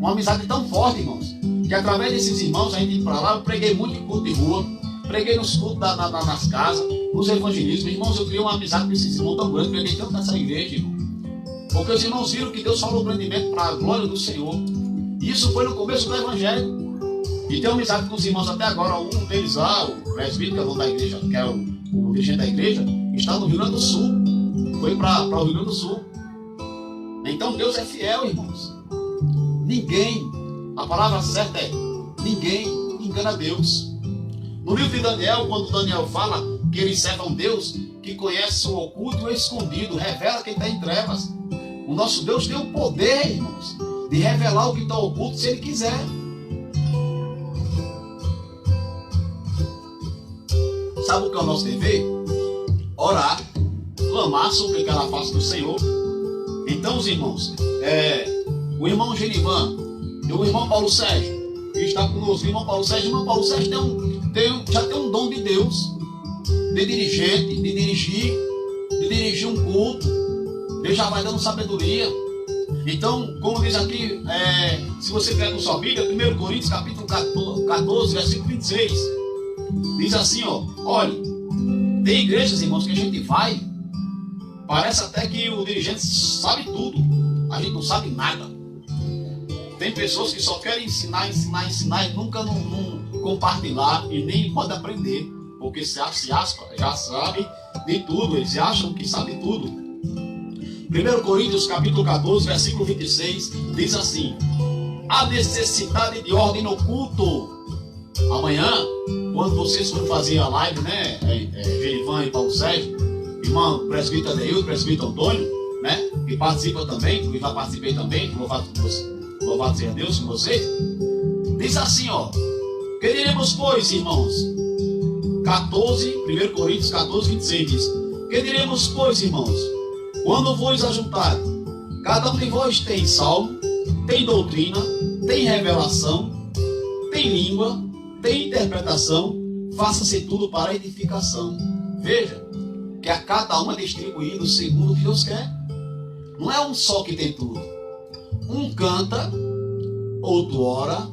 uma amizade tão forte, irmãos. Que através desses irmãos a gente ir para lá, eu preguei muito em culto de rua, preguei nos cultos nas casas, nos evangelismos. Irmãos, eu criei uma amizade com esses irmãos tão grande, preguei tanto nessa igreja, irmão. Porque os irmãos viram que Deus falou grandemente para a glória do Senhor. E isso foi no começo do evangelho. E tenho amizade com os irmãos até agora. Um deles lá, o presbítero, que é o dono da igreja, que é o dirigente da igreja, está no Rio Grande do Sul. Foi para o Rio Grande do Sul. Então Deus é fiel, irmãos. A palavra certa é: ninguém engana Deus. No livro de Daniel, quando Daniel fala que ele serve a um Deus que conhece o oculto e o escondido, revela quem está em trevas. O nosso Deus tem o poder, irmãos, de revelar o que está oculto se Ele quiser. Sabe o que é o nosso dever? Orar, clamar, suplicar a face do Senhor. Então, os irmãos, o irmão Genivan e o irmão Paulo Sérgio, que está conosco, o irmão Paulo Sérgio já tem um dom de Deus, de dirigente, de dirigir um culto. Deus já vai dando sabedoria. Então, como diz aqui, se você pega com sua Bíblia, 1 Coríntios capítulo 14, versículo 26, diz assim, olha, tem igrejas, irmãos, que a gente vai, parece até que o dirigente sabe tudo, a gente não sabe nada. Tem pessoas que só querem ensinar e nunca não compartilhar e nem pode aprender, porque já sabe de tudo, eles acham que sabem tudo. 1 Coríntios capítulo 14, versículo 26, diz assim: a necessidade de ordem no culto. Amanhã, quando vocês forem fazer a live, né, Genivan e Paulo Sérgio, irmão presbítero Adeildo, presbítero Antônio, né, que participa também, que já participei também, louvado seja Deus com vocês. Diz assim, que diremos, pois, irmãos? 1 Coríntios 14, 26 diz: que diremos, pois, irmãos? Quando vos ajuntar, cada um de vós tem salmo, tem doutrina, tem revelação, tem língua, tem interpretação, faça-se tudo para edificação. Veja que a cada um é distribuído segundo o que Deus quer. Não é um só que tem tudo. Um canta, outro ora,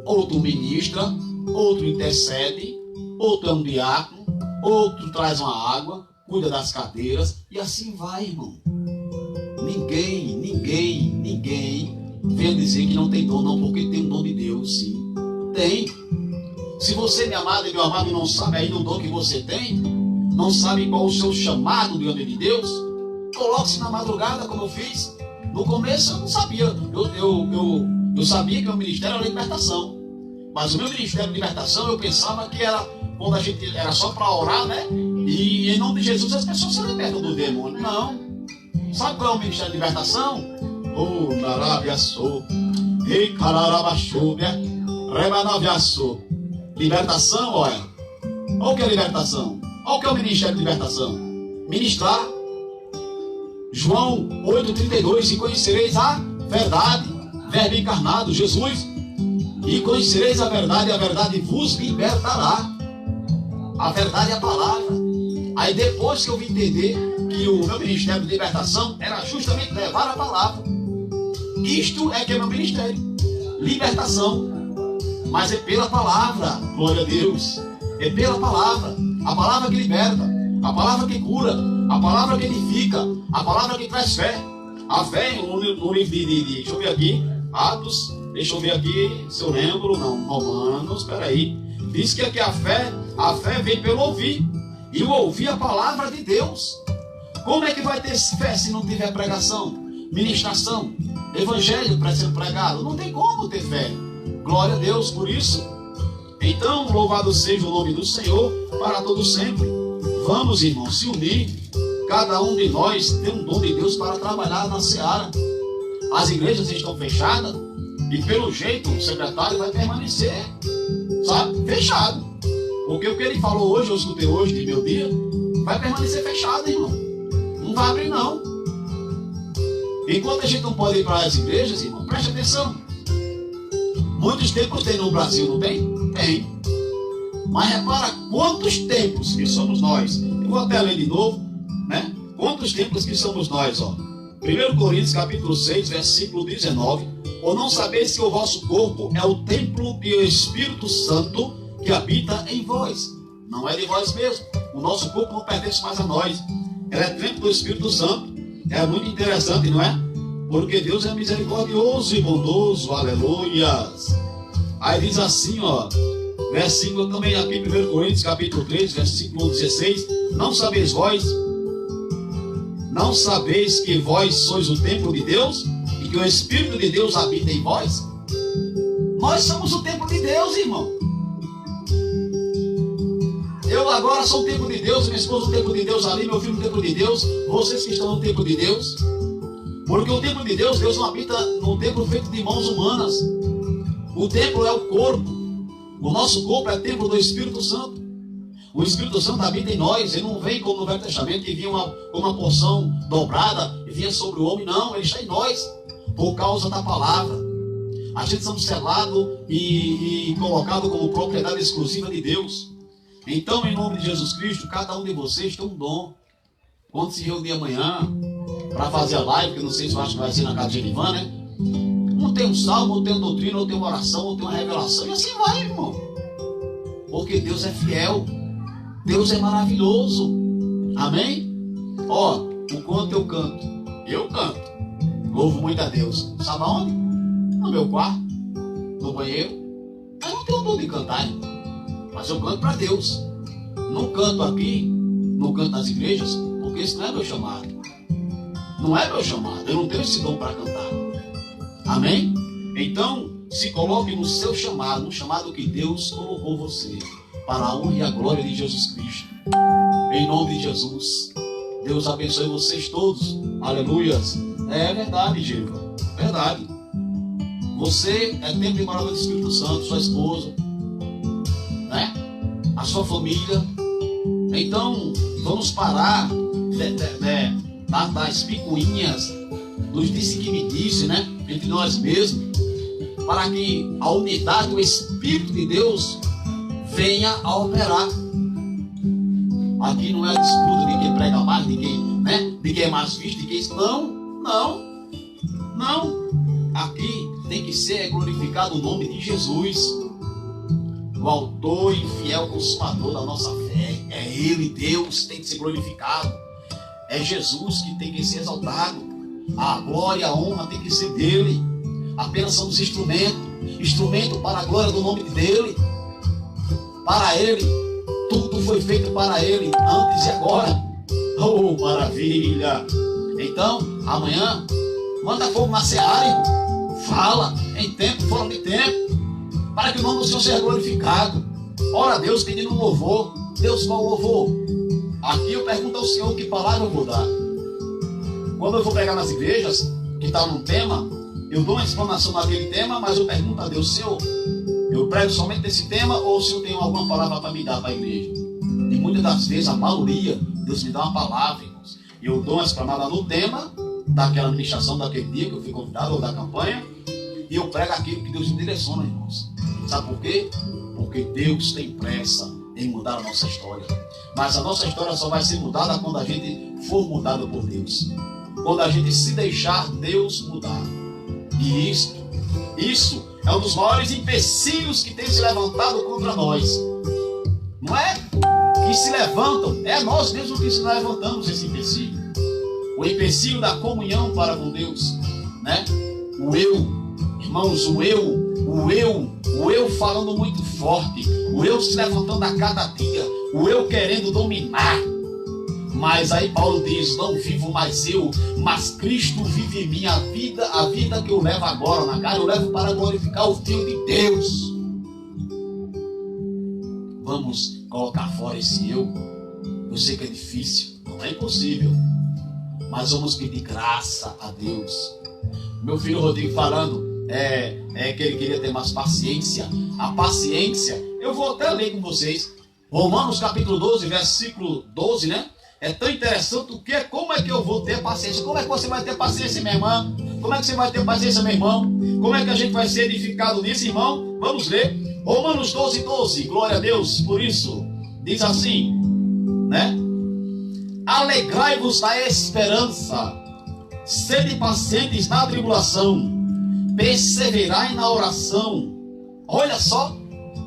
outro ministra, outro intercede, outro é um diácono, outro traz uma água, cuida das cadeiras, e assim vai, irmão. Ninguém venha dizer que não tem dom, não, porque tem um dom de Deus, sim. Tem. Se você, minha amada e meu amado, não sabe ainda o dom que você tem, não sabe qual o seu chamado diante de Deus, coloque-se na madrugada, como eu fiz. No começo eu não sabia. Eu sabia que o ministério era libertação. Mas o meu ministério de libertação, eu pensava que era quando a gente era só para orar, né? E em nome de Jesus as pessoas se libertam do demônio. Não. Sabe qual é o ministério de libertação? Libertação, olha. Olha o que é libertação. Olha o que é o ministério de libertação. Ministrar. João 8,32: e conhecereis a verdade, verbo encarnado, Jesus, e conhecereis a verdade vos libertará. A verdade é a palavra. Aí depois que eu vim entender que o meu ministério de libertação era justamente levar a palavra. Isto é que é meu ministério. Libertação. Mas é pela palavra. Glória a Deus. É pela palavra. A palavra que liberta. A palavra que cura. A palavra que edifica. A palavra que traz fé. A fé no livro deixa eu ver aqui. Atos. Deixa eu ver aqui se eu lembro. Não, Romanos. Espera aí. Diz que aqui a fé vem pelo ouvir. E o ouvir a palavra de Deus. Como é que vai ter fé se não tiver pregação, ministração, evangelho para ser pregado? Não tem como ter fé. Glória a Deus por isso. Então, louvado seja o nome do Senhor para todo sempre. Vamos, irmãos, se unir. Cada um de nós tem um dom de Deus para trabalhar na seara. As igrejas estão fechadas e pelo jeito o secretário vai permanecer, sabe, fechado. Porque o que ele falou hoje, eu escutei hoje de meu dia, vai permanecer fechado, irmão. Não vai abrir, não. Enquanto a gente não pode ir para as igrejas, irmão, preste atenção. Muitos templos tem no Brasil, não tem? Tem. Mas repara quantos templos que somos nós. Eu vou até ler de novo, né? Quantos templos que somos nós, ó. 1 Coríntios capítulo 6, versículo 19. Ou não sabeis que o vosso corpo é o templo do Espírito Santo que habita em vós. Não é de vós mesmo. O nosso corpo não pertence mais a nós. Ela é templo do Espírito Santo. É muito interessante, não é? Porque Deus é misericordioso e bondoso. Aleluias. Aí diz assim, ó. Versículo também aqui, 1 Coríntios capítulo 3, versículo 16. Não sabeis que vós sois o templo de Deus e que o Espírito de Deus habita em vós? Nós somos o templo de Deus, irmão. Eu agora sou o templo de Deus, minha esposa o templo de Deus ali, meu filho o templo de Deus, vocês que estão no templo de Deus. Porque o templo de Deus, Deus não habita num templo feito de mãos humanas. O templo é o corpo. O nosso corpo é templo do Espírito Santo. O Espírito Santo habita em nós. Ele não vem como no Velho Testamento, que vinha uma porção dobrada e vinha sobre o homem. Não, ele está em nós por causa da palavra. A gente somos selados e colocados como propriedade exclusiva de Deus. Então, em nome de Jesus Cristo, cada um de vocês tem um dom. Quando se reunir amanhã para fazer a live, que eu não sei se eu acho que vai ser na casa de Ivan, né? Não tem um salmo, não tem uma doutrina, não tem uma oração, não tem uma revelação. E assim vai, irmão. Porque Deus é fiel. Deus é maravilhoso. Amém? Ó, o quanto eu canto. Eu canto. Louvo muito a Deus. Sabe aonde? No meu quarto. No banheiro. Eu não tenho dom de cantar, irmão. Mas eu canto para Deus. Não canto aqui, não canto nas igrejas, porque isso não é meu chamado. Não é meu chamado. Eu não tenho esse dom para cantar. Amém? Então, se coloque no seu chamado, no chamado que Deus colocou você, para a honra e a glória de Jesus Cristo. Em nome de Jesus. Deus abençoe vocês todos. Aleluias. É verdade, Geva. Verdade. Você é templo e morada do Espírito Santo, sua esposa, né? A sua família. Então vamos parar das picuinhas, dos disse que me disse, né? Entre nós mesmos, para que a unidade do Espírito de Deus venha a operar. Aqui não é a disputa de quem prega mais, de quem, né? De quem é mais visto, de quem... Não. Aqui tem que ser glorificado o nome de Jesus, o autor e fiel consumador da nossa fé. É Ele, Deus, tem que ser glorificado. É Jesus que tem que ser exaltado. A glória e a honra tem que ser dele. Apenas somos instrumento para a glória do nome dele. Para ele, tudo foi feito para ele, antes e agora. Oh, maravilha! Então, amanhã, manda fogo na seara, irmão. Fala, em tempo, fora de tempo, para que o nome do Senhor seja glorificado. Ora a Deus pedindo um louvor. Deus, qual louvor? Aqui eu pergunto ao Senhor que palavra eu vou dar. Quando eu for pregar nas igrejas, que está num tema, eu dou uma explanação naquele tema, mas eu pergunto a Deus, Senhor, eu prego somente esse tema ou o Senhor tem alguma palavra para me dar para a igreja? E muitas das vezes, a maioria, Deus me dá uma palavra, irmãos. E eu dou uma explanada no tema daquela ministração daquele dia que eu fui convidado, ou da campanha, e eu prego aquilo que Deus me direciona, irmãos. Sabe por quê? Porque Deus tem pressa em mudar a nossa história. Mas a nossa história só vai ser mudada quando a gente for mudado por Deus. Quando a gente se deixar Deus mudar. E isso é um dos maiores empecilhos que tem se levantado contra nós. Não é que se levantam, é nós mesmos que se levantamos esse empecilho. O empecilho da comunhão para com Deus, né? O eu, irmãos, o eu falando muito forte, o eu se levantando a cada dia, o eu querendo dominar. Mas aí Paulo diz: não vivo mais eu, mas Cristo vive em mim. A vida que eu levo agora na carne, eu levo para glorificar o Filho de Deus. Vamos colocar fora esse eu. Eu sei que é difícil, não é impossível, mas vamos pedir graça a Deus. Meu filho Rodrigo falando que ele queria ter mais paciência. A paciência, eu vou até ler com vocês, Romanos capítulo 12, versículo 12, né? É tão interessante como é que eu vou ter paciência. Como é que você vai ter paciência, minha irmã? Como é que você vai ter paciência, meu irmão? Como é que a gente vai ser edificado nisso, irmão? Vamos ler Romanos 12, 12, glória a Deus por isso. Diz assim, né? Alegrai-vos na esperança, sede pacientes na tribulação, perseverai na oração. Olha só,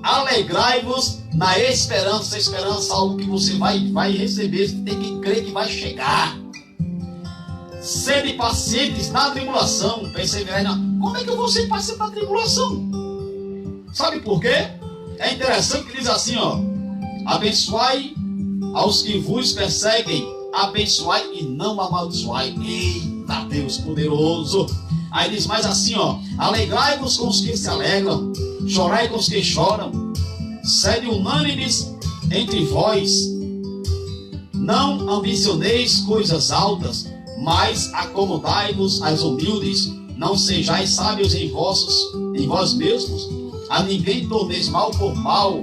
alegrai-vos na esperança. Esperança é algo que você vai receber, você tem que crer que vai chegar. Sede pacientes na tribulação, perseverai na... Como é que eu vou ser paciente na tribulação? Sabe por quê? É interessante que diz assim, ó: abençoai aos que vos perseguem, abençoai e não amaldiçoai. Eita Deus poderoso! Aí diz mais assim, ó: alegrai-vos com os que se alegram, chorai com os que choram, sede unânimes entre vós, não ambicioneis coisas altas, mas acomodai-vos às humildes, não sejais sábios em vós mesmos, a ninguém torneis mal por mal,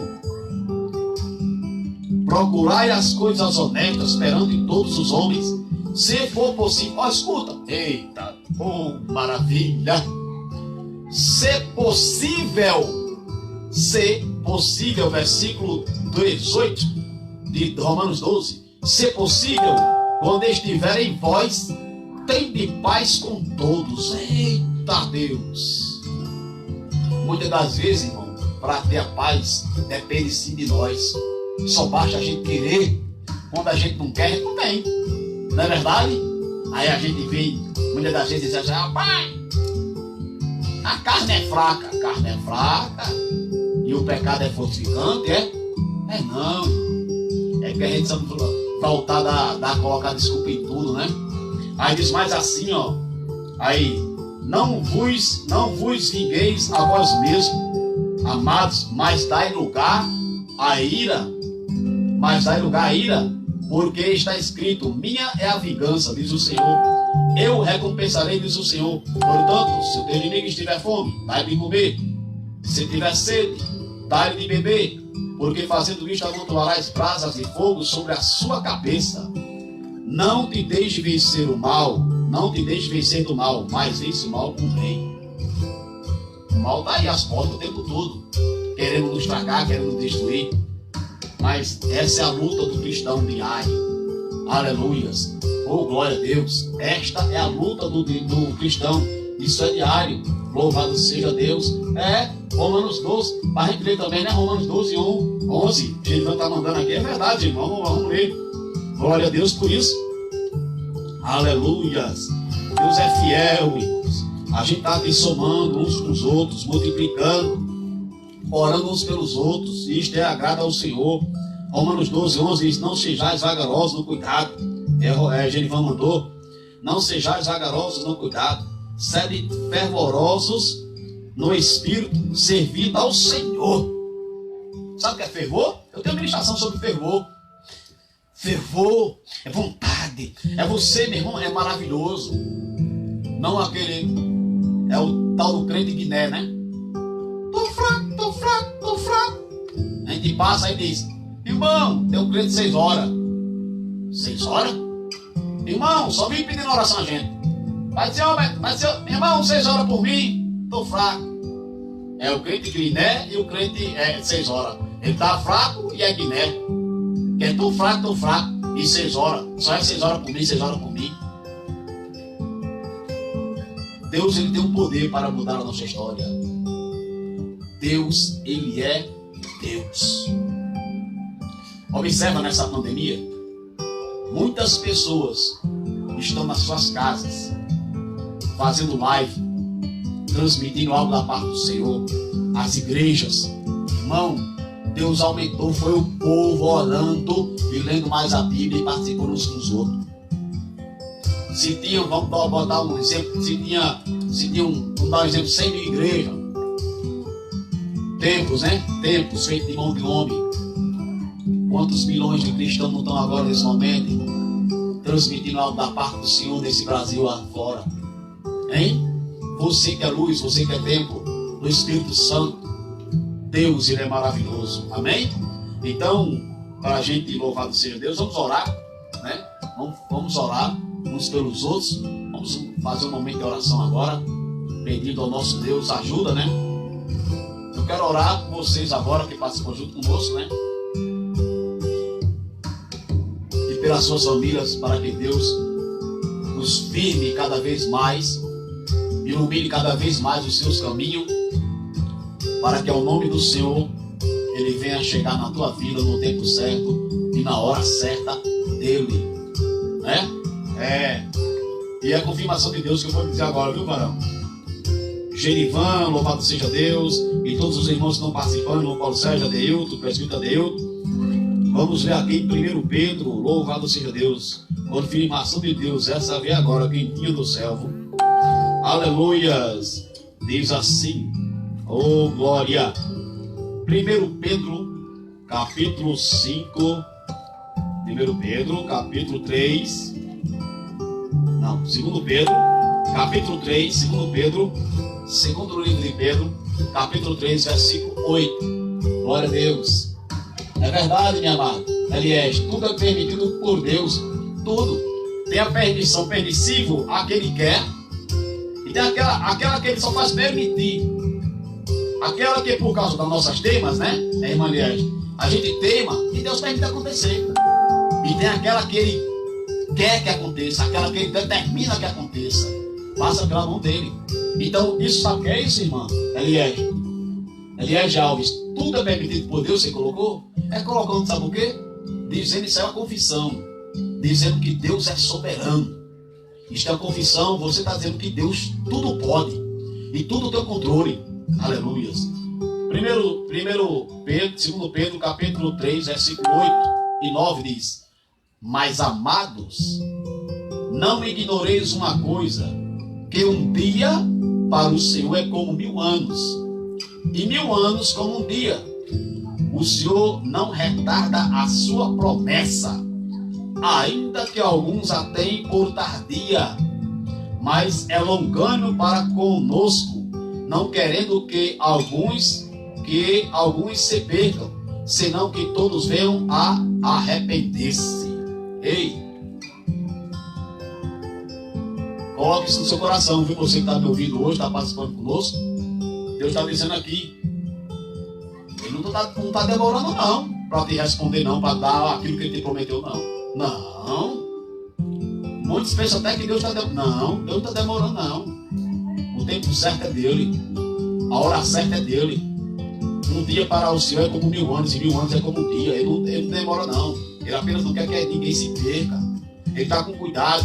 procurai as coisas honestas, esperando em todos os homens, se for possível. Ó, escuta, eita, maravilha, se possível, versículo 18 de Romanos 12, se possível, quando estiver em vós, tende paz com todos. Eita Deus! Muitas das vezes, irmão, para ter a paz, depende sim de nós. Só basta a gente querer. Quando a gente não quer, a gente não tem. Não é verdade? Aí a gente vem, muitas das vezes, diz assim: rapaz, a carne é fraca. A carne é fraca e o pecado é fortificante, é? É não. É que a gente sabe voltar a colocar desculpa em tudo, né? Aí diz mais assim, ó. Aí, não vos vingueis a vós mesmos, amados, mas dai lugar à ira. Mas dai lugar à ira, porque está escrito: minha é a vingança, diz o Senhor. Eu recompensarei, diz o Senhor. Portanto, se o teu inimigo estiver fome, dai-lhe de comer. Se tiver sede, dai-lhe de beber. Porque fazendo isto amontoarás brasas de fogo sobre a sua cabeça. Não te deixe vencer o mal, não te deixe vencer do mal, mas vence o mal com o bem. O mal está aí às portas o tempo todo, querendo nos estragar, querendo nos destruir. Mas essa é a luta do cristão diário. Aleluias. Oh, glória a Deus. Esta é a luta do cristão. Isso é diário. Louvado seja Deus. Romanos 12. Para a gente ler também, né? Romanos 12, 11. A gente vai estar mandando aqui. É verdade, irmão. Vamos ler. Glória a Deus por isso. Aleluias. Deus é fiel, irmãos. A gente está aqui somando uns com os outros, multiplicando, orando uns pelos outros. Isto agrada ao Senhor. Romanos 12, 11 diz: não sejais vagarosos no cuidado. Genivan mandou: não sejais vagarosos no cuidado, sede fervorosos no espírito, servindo ao Senhor. Sabe o que é fervor? Eu tenho ministração sobre fervor. Fervor é vontade. É você, meu irmão, é maravilhoso. Não aquele, é o tal do crente Guiné, né? Tô fraco. A gente passa e diz: irmão, tem um crente 6 horas. 6 horas? Irmão, só vim pedindo oração a gente. Vai dizer, irmão, 6 horas por mim. Tô fraco. É o crente Guiné e o crente 6 horas. Ele tá fraco e é Guiné. Que é tão fraco. E 6 horas. Só é 6 horas por mim, 6 horas por mim. Deus, ele tem um poder para mudar a nossa história. Deus, ele é Deus. Observa nessa pandemia, muitas pessoas estão nas suas casas, fazendo live, transmitindo algo da parte do Senhor. As igrejas, irmão, Deus aumentou, foi o povo orando e lendo mais a Bíblia e participando uns com os outros. Se tinha, vamos botar um exemplo, se tinha vamos dar um exemplo, 100 mil igrejas, templos, né? Templos feitos de mão de homem. Quantos milhões de cristãos não estão agora nesse momento transmitindo algo da parte do Senhor nesse Brasil lá fora? Hein? Você que é luz, você que é templo do Espírito Santo, Deus, ele é maravilhoso. Amém? Então, para a gente louvado seja Deus, vamos orar, né? Vamos orar uns pelos outros. Vamos fazer um momento de oração agora, pedindo ao nosso Deus ajuda, né? Eu quero orar com vocês agora, que participam junto conosco, né? E pelas suas famílias, para que Deus nos firme cada vez mais, ilumine cada vez mais os seus caminhos, para que ao nome do Senhor ele venha chegar na tua vida no tempo certo e na hora certa dele, né? E a confirmação de Deus que eu vou dizer agora, viu, varão? Genivan, louvado seja Deus, e todos os irmãos que estão participando, o Paulo Sérgio, Adeilton, presbítero Adeilton. Vamos ver aqui em 1 Pedro, louvado seja Deus, confirmação de Deus, essa vem agora, quentinha do céu. Aleluias, diz assim, oh glória. 1 Pedro, capítulo 5, 1 Pedro, capítulo 3, não, 2 Pedro, capítulo 3, 2 Pedro, segundo livro de Pedro, capítulo 3, versículo 8. Glória a Deus. É verdade, minha amada. Aliás, tudo é permitido por Deus. Tudo. Tem a permissão permissivo a que ele quer. E tem aquela que ele só faz permitir. Aquela que por causa das nossas temas, né, irmã Aliás, a gente tema e Deus permite acontecer. E tem aquela que ele quer que aconteça, aquela que ele determina que aconteça. Passa pela mão dele. Então, isso sabe o que é isso, irmã? Elias Alves, tudo é permitido por Deus, você colocou? É colocando, sabe o quê? Dizendo, isso é uma confissão. Dizendo que Deus é soberano. Isto é uma confissão, você está dizendo que Deus tudo pode. E tudo tem o controle. Aleluias. 1 Pedro, 2 Pedro, capítulo 3, versículo 8 e 9 diz: Mas amados, não ignoreis uma coisa, que um dia para o Senhor é como 1000 anos, e 1000 anos como um dia. O Senhor não retarda a sua promessa, ainda que alguns a tenham por tardia, mas é longânimo para conosco, não querendo que alguns se percam, senão que todos venham a arrepender-se. Ei, coloque isso no seu coração, viu? Você que está me ouvindo hoje, está participando conosco. Deus está dizendo aqui, Ele não está demorando não, para te responder não, para dar aquilo que Ele te prometeu não. Não. Muitos pensam até que Deus está demorando. Não, Deus não está demorando não. O tempo certo é dele. A hora certa é dele. Um dia para o Senhor é como 1000 anos, e 1000 anos é como um dia. Ele não demora não. Ele apenas não quer que ninguém se perca. Ele está com cuidado,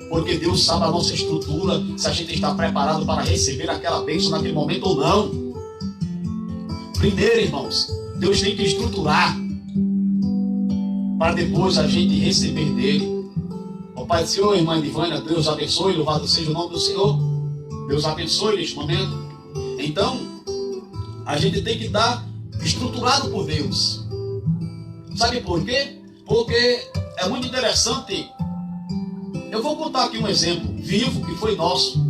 porque Deus sabe a nossa estrutura, se a gente está preparado para receber aquela bênção naquele momento ou não. Primeiro, irmãos, Deus tem que estruturar para depois a gente receber dele. Ó Pai do Senhor, irmã Edivânia, Deus abençoe, louvado seja o nome do Senhor. Deus abençoe neste momento. Então, a gente tem que estar estruturado por Deus. Sabe por quê? Porque é muito interessante. Eu vou contar aqui um exemplo vivo que foi nosso.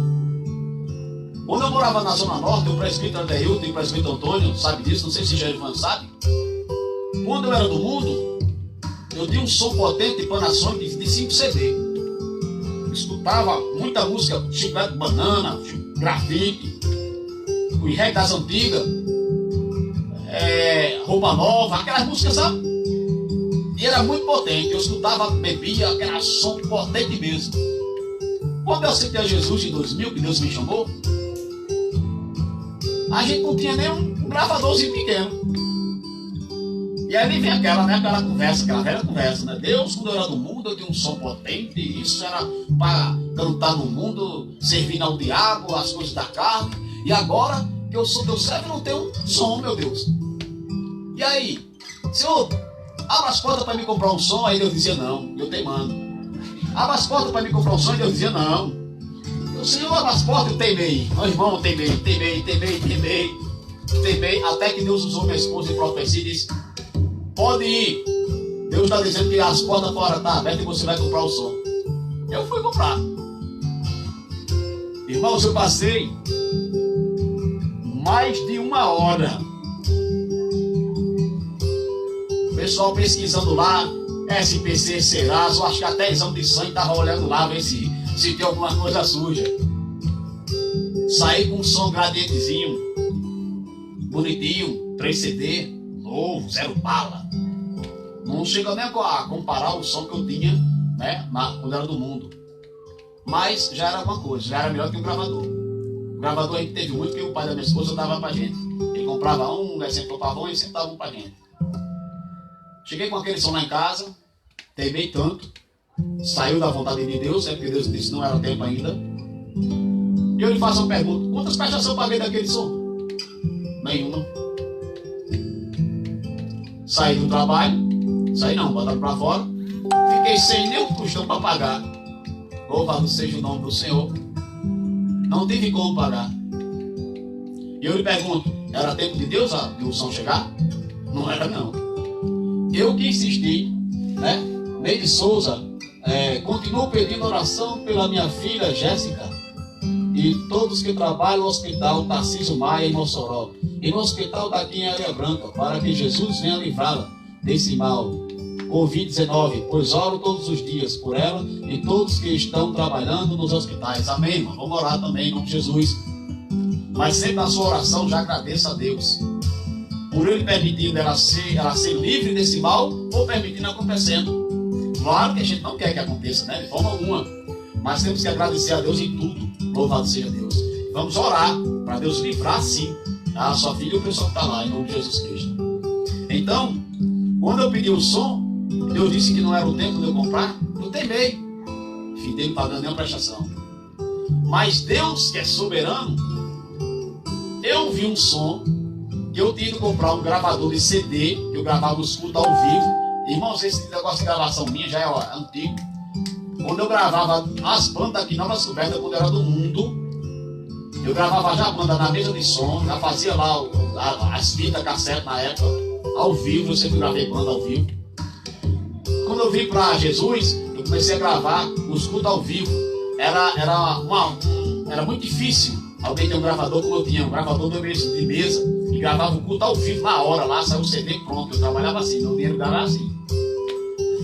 Quando eu morava na Zona Norte, o presbítero Adeilton e o presbítero Antônio sabe disso, não sei se Gerivan sabe. Quando eu era do mundo, eu tinha um som potente de Panasonic de 5 CD. Eu escutava muita música, Chiclete Banana, Grafite, o Rei das Antigas, Roupa Nova, aquelas músicas, sabe? E era muito potente, eu escutava, bebia, aquele som potente mesmo. Quando eu aceitei a Jesus em 2000, que Deus me chamou, a gente não tinha nem um gravadorzinho pequeno. E aí vem aquela conversa, aquela velha conversa, né? Deus, quando eu era do mundo, eu tinha um som potente, e isso era para cantar no mundo, servindo ao diabo, as coisas da carne. E agora que eu sou teu servo, eu não tenho um som, meu Deus. E aí, Senhor, abra as portas para me comprar um som. Aí Deus dizia não, eu teimando. Abra as portas para me comprar um som. E Deus dizia não. O Senhor abre as portas, eu teimei. Meu irmão, eu teimei. Até que Deus usou minha esposa em profecia e disse: pode ir. Deus está dizendo que as portas fora estão abertas e você vai comprar o som. Eu fui comprar. Irmãos, eu passei mais de 1 hora. O pessoal pesquisando lá, SPC, Serasa, eu acho que até exame de sangue estava olhando lá, ver se tem alguma coisa suja. Saí com um som gradientezinho, bonitinho, 3 CD, novo, 0 bala. Não chega nem a comparar o som que eu tinha, né, quando era do mundo. Mas já era alguma coisa, já era melhor que um gravador. O gravador a gente teve muito, que o pai da minha esposa dava pra gente. Ele comprava um, né, sempre comprava um e sempre dava um pra gente. Cheguei com aquele som lá em casa, teimei tanto, saiu da vontade de Deus, porque Deus disse que não era tempo ainda. E eu lhe faço uma pergunta: quantas prestações eu paguei daquele som? Nenhuma. Saí do trabalho, botaram para fora, fiquei sem nenhum tostão para pagar. Louvado seja o nome do Senhor. Não tive como pagar. E eu lhe pergunto: era tempo de Deus de o som chegar? Não era, não. Eu que insisti, né? Neide Souza, continuo pedindo oração pela minha filha Jéssica e todos que trabalham no hospital Tarcísio Maia em Mossoró e no hospital daqui em Areia Branca, para que Jesus venha livrá-la desse mal, Covid-19, pois oro todos os dias por ela e todos que estão trabalhando nos hospitais. Amém, irmão? Vamos orar também em nome de Jesus. Mas sempre na sua oração já agradeça a Deus por Ele permitindo ela ser livre desse mal ou permitindo acontecendo. Claro que a gente não quer que aconteça, né? De forma alguma. Mas temos que agradecer a Deus em tudo. Louvado seja Deus. Vamos orar para Deus livrar, sim, a sua filha e o pessoal que está lá, em nome de Jesus Cristo. Então, quando eu pedi o som, Deus disse que não era o tempo de eu comprar. Eu teimei. Fiquei pagando nenhuma prestação. Mas Deus, que é soberano, eu vi um som que eu tinha que comprar um gravador de CD, que eu gravava os cultos ao vivo. Irmãos, esse negócio de gravação minha já é antigo. Quando eu gravava as bandas aqui, Nova Descoberta, quando eu era do mundo, eu gravava já a banda na mesa de som, já fazia lá as fitas cassete na época, ao vivo. Eu sempre gravei banda ao vivo. Quando eu vim para Jesus, eu comecei a gravar os cultos ao vivo. Era muito difícil alguém ter um gravador como eu tinha, um gravador de mesa, e gravava o culto ao vivo na hora lá, saiu o CD pronto. Eu trabalhava assim, meu dinheiro gravava assim.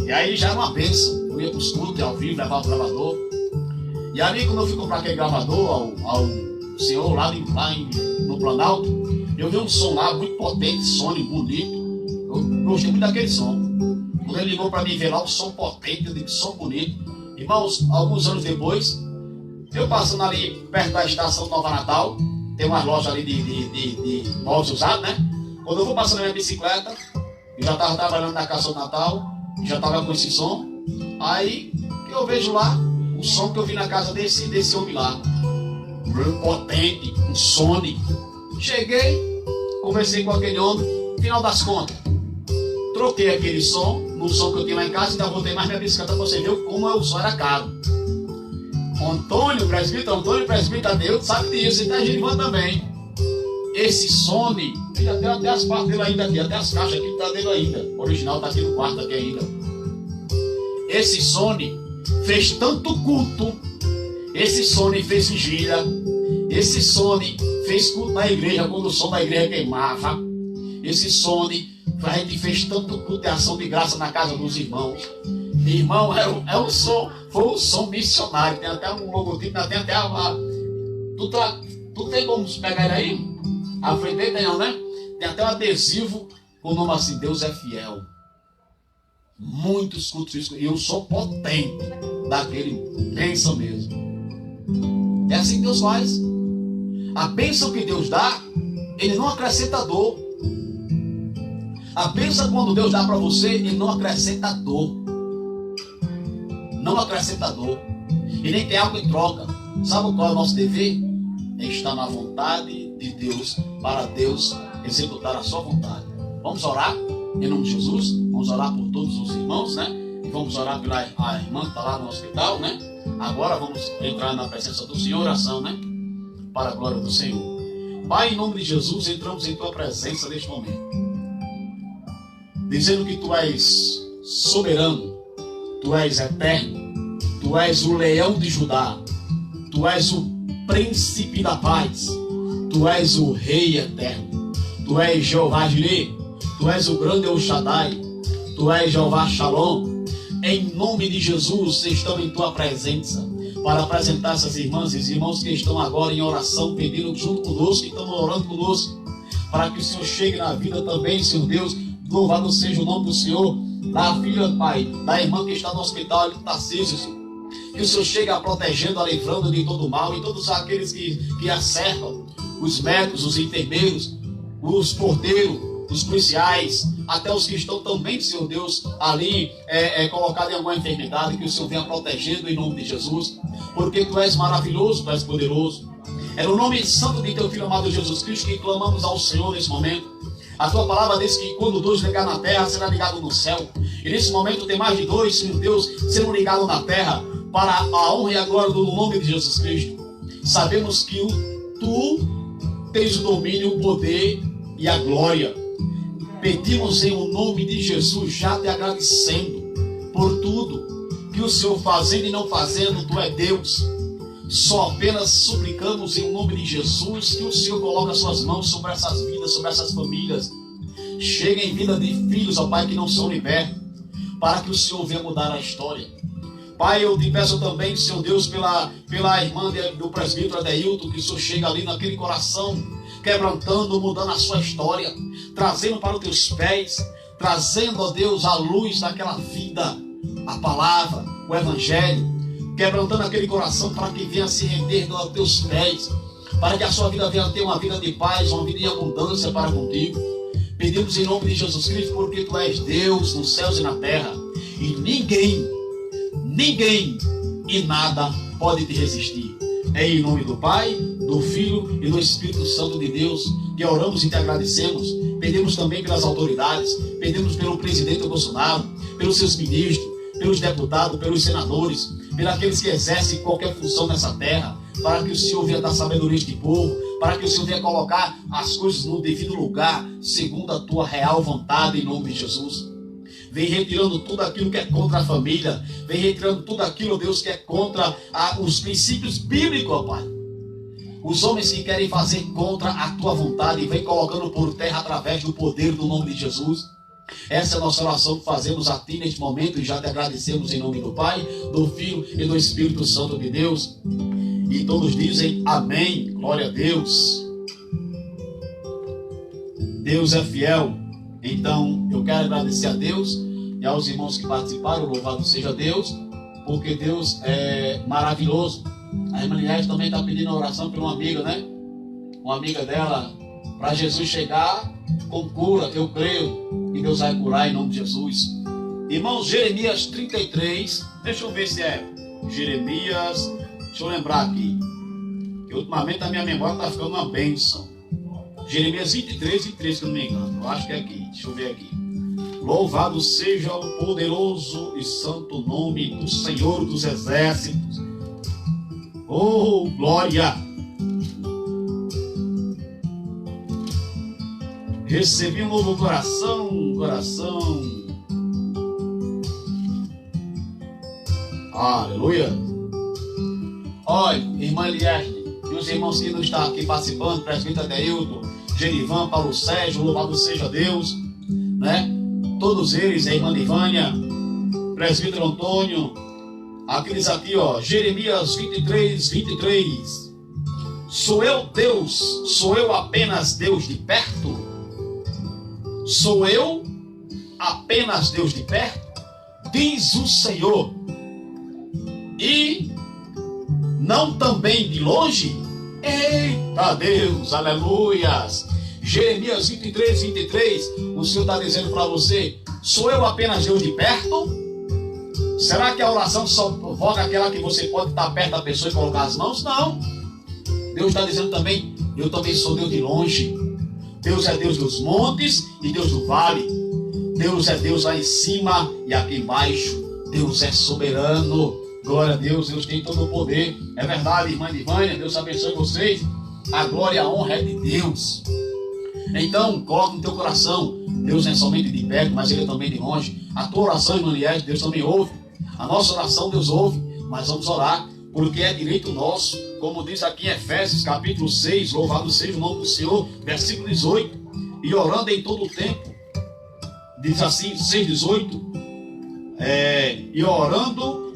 E aí já era uma bênção. Eu ia para os cultos ao vivo, levava o gravador. E ali, quando eu fui comprar aquele gravador ao senhor lá no Planalto, eu vi um som lá muito potente, Sony bonito. Eu gostei muito daquele som. Quando ele ligou para mim ver lá o som potente, eu disse: som bonito. Irmãos, alguns anos depois, eu passando ali perto da estação Nova Natal, tem umas lojas ali de móveis usados, né? Quando eu vou passando na minha bicicleta, eu já estava trabalhando na Casa do Natal, já estava com esse som. Aí eu vejo lá o som que eu vi na casa desse homem lá, potente, um Sony. Cheguei, conversei com aquele homem, final das contas, troquei aquele som no som que eu tinha lá em casa e ainda voltei mais minha bicicleta para você ver como o som era caro. Antônio presbítero Deus sabe disso, e tá Girivan também. Esse Sony, já tem até as partes dele ainda aqui, até as caixas aqui tá dele ainda. O original tá aqui no quarto aqui ainda. Esse Sony fez tanto culto, esse Sony fez vigília, esse Sony fez culto na igreja quando o som da igreja queimava. Esse Sony, a gente fez tanto culto e ação de graça na casa dos irmãos. Irmão, foi um som missionário. Tem até um logotipo, tem até tu tem como pegar ele aí? A frente dele tem, né? Tem até um adesivo com o nome assim: Deus é fiel. Muitos cultos, e eu sou potente daquele, pensa mesmo. É assim que Deus faz. A bênção que Deus dá, Ele não acrescenta dor. A bênção quando Deus dá para você, Ele não acrescenta dor. Não acrescenta dor. E nem tem algo em troca. Sabe qual é o nosso dever? É estar na vontade de Deus, para Deus executar a sua vontade. Vamos orar em nome de Jesus. Vamos orar por todos os irmãos, né? E vamos orar pela irmã que está lá no hospital, né? Agora vamos entrar na presença do Senhor, oração, né? Para a glória do Senhor. Pai, em nome de Jesus, entramos em tua presença neste momento, dizendo que tu és soberano, tu és eterno, tu és o leão de Judá, tu és o príncipe da paz, tu és o rei eterno, tu és Jeová Jireh, tu és o grande El Shaddai, tu és Jeová Shalom. Em nome de Jesus, estamos em tua presença para apresentar essas irmãs e irmãos que estão agora em oração, pedindo junto conosco, que estão orando conosco, para que o Senhor chegue na vida também, Senhor Deus. Louvado seja o nome do Senhor, da filha, Pai, da irmã que está no hospital ali do Tarcísio, Senhor. Que o Senhor chegue a protegendo, a livrando de todo mal, e todos aqueles que a cercam, os médicos, os enfermeiros, os porteiros, os policiais, até os que estão também, Senhor Deus, ali colocados em alguma enfermidade, que o Senhor venha protegendo em nome de Jesus, porque Tu és maravilhoso, Tu és poderoso. É no nome santo de Teu Filho amado Jesus Cristo que clamamos ao Senhor nesse momento. A Tua palavra diz que quando dois ligar na terra, será ligado no céu. E nesse momento tem mais de dois, Senhor Deus, serão ligados na terra, para a honra e a glória do nome de Jesus Cristo. Sabemos que Tu tens o domínio, o poder e a glória. Pedimos em o nome de Jesus, já te agradecendo por tudo que o Senhor fazendo e não fazendo, Tu é Deus. Só apenas suplicamos em nome de Jesus que o Senhor coloque as suas mãos sobre essas vidas, sobre essas famílias. Chega em vida de filhos, ó Pai, que não são libertos, para que o Senhor venha mudar a história. Pai, eu te peço também, Senhor Deus, pela irmã do presbítero Adeilton, que o Senhor chega ali naquele coração, quebrantando, mudando a sua história, trazendo para os teus pés, trazendo, ó Deus, a luz daquela vida, a palavra, o evangelho, quebrantando aquele coração para que venha se render aos teus pés, para que a sua vida venha ter uma vida de paz, uma vida em abundância para contigo. Pedimos em nome de Jesus Cristo, porque Tu és Deus nos céus e na terra, e ninguém e nada pode te resistir. É em nome do Pai, do Filho e do Espírito Santo de Deus que oramos e te agradecemos. Pedimos também pelas autoridades, pedimos pelo presidente Bolsonaro, pelos seus ministros, pelos deputados, pelos senadores, pelos aqueles que exercem qualquer função nessa terra, para que o Senhor venha dar sabedoria a este povo, para que o Senhor venha colocar as coisas no devido lugar, segundo a Tua real vontade, em nome de Jesus. Vem retirando tudo aquilo que é contra a família, vem retirando tudo aquilo, Deus, que é contra os princípios bíblicos, ó Pai. Os homens que querem fazer contra a Tua vontade, vem colocando por terra através do poder do nome de Jesus. Essa é a nossa oração que fazemos a Ti neste momento, e já te agradecemos em nome do Pai, do Filho e do Espírito Santo de Deus. E todos dizem amém, glória a Deus. Deus é fiel. Então eu quero agradecer a Deus e aos irmãos que participaram. Louvado seja Deus, porque Deus é maravilhoso. A irmã Liette também está pedindo oração por uma amiga, né? Uma amiga dela, para Jesus chegar com cura. Eu creio que Deus vai curar em nome de Jesus. Irmãos, Jeremias 33, deixa eu ver se é Jeremias, deixa eu lembrar aqui, que ultimamente a minha memória está ficando uma bênção. Jeremias 23, 23, se eu não me engano. Eu acho que é aqui. Deixa eu ver aqui. Louvado seja o poderoso e santo nome do Senhor dos Exércitos. Oh, glória! Recebi um novo coração. Aleluia! Olha, irmã Eliette, e os irmãos que não estão aqui participando, presbítero Adeilton, Gerivan, Paulo Sérgio, louvado seja Deus, né? Todos eles, a irmã Livânia, presbítero Antônio, aqueles aqui, ó, Jeremias 23, 23. Sou eu Deus, sou eu apenas Deus de perto? Sou eu apenas Deus de perto? Diz o Senhor. E não também de longe? Eita Deus, aleluias. Jeremias 23, 23, o Senhor está dizendo para você: sou eu apenas Deus de perto? Será que a oração só provoca aquela que você pode estar perto da pessoa e colocar as mãos? Não. Deus está dizendo também: eu também sou Deus de longe. Deus é Deus dos montes e Deus do vale. Deus é Deus lá em cima e aqui embaixo. Deus é soberano. Glória a Deus, Deus tem todo o poder. É verdade, irmã Divânia, Deus abençoe vocês. A glória e a honra é de Deus. Então, coloca no teu coração: Deus não é somente de perto, mas Ele é também de longe. A tua oração, irmã Liés, Deus também ouve. A nossa oração Deus ouve, mas vamos orar, porque é direito nosso. Como diz aqui em Efésios capítulo 6, louvado seja o nome do Senhor, versículo 18. E orando em todo o tempo, diz assim, 6,18. E orando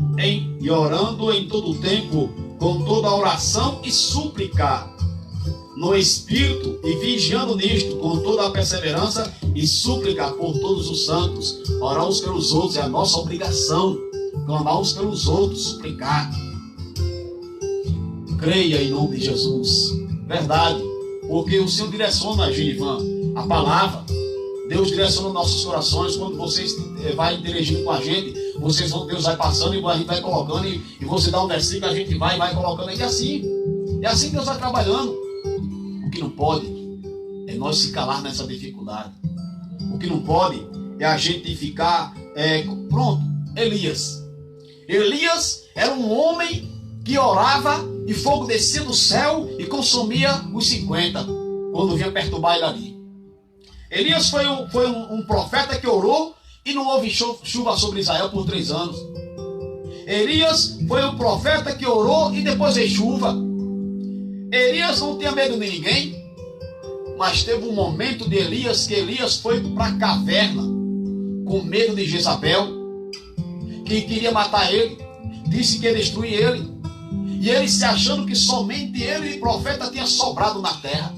em todo o tempo, com toda a oração e súplica no Espírito, e vigiando nisto com toda a perseverança e súplica por todos os santos. Orar uns pelos outros é a nossa obrigação. Clamar uns pelos outros, suplicar. Creia em nome de Jesus. Verdade. Porque o Senhor direciona, Genivan, a palavra. Deus direciona nossos corações. Quando vocês vai interagindo com a gente, Deus vai passando e a gente vai colocando, e você dá um versículo, a gente vai colocando. É assim que Deus vai trabalhando. O que não pode é nós se calar nessa dificuldade. O que não pode é a gente ficar pronto. Elias era um homem que orava e fogo descia do céu e consumia os 50 quando vinha perturbar ele ali. Elias foi um profeta que orou e não houve chuva sobre Israel por 3 anos. Elias foi um profeta que orou e depois veio chuva. Elias não tinha medo de ninguém, mas teve um momento de Elias que Elias foi para a caverna com medo de Jezabel, que queria matar ele, disse que ia destruir ele, e ele se achando que somente ele, profeta, tinha sobrado na terra.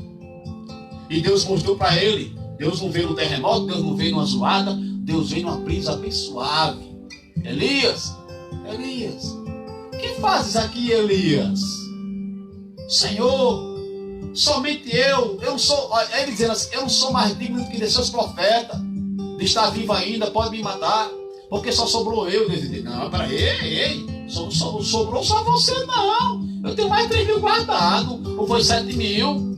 E Deus mostrou para ele. Deus não veio no terremoto, Deus não veio numa zoada, Deus veio numa brisa bem suave. Elias, que fazes aqui, Elias? Senhor, somente eu não sou, ele dizendo assim, eu não sou mais digno do que de seus profetas, de estar vivo ainda, pode me matar, porque só sobrou eu. Ele disse, não, peraí, sobrou só você não, eu tenho mais 3 mil guardado, ou foi 7 mil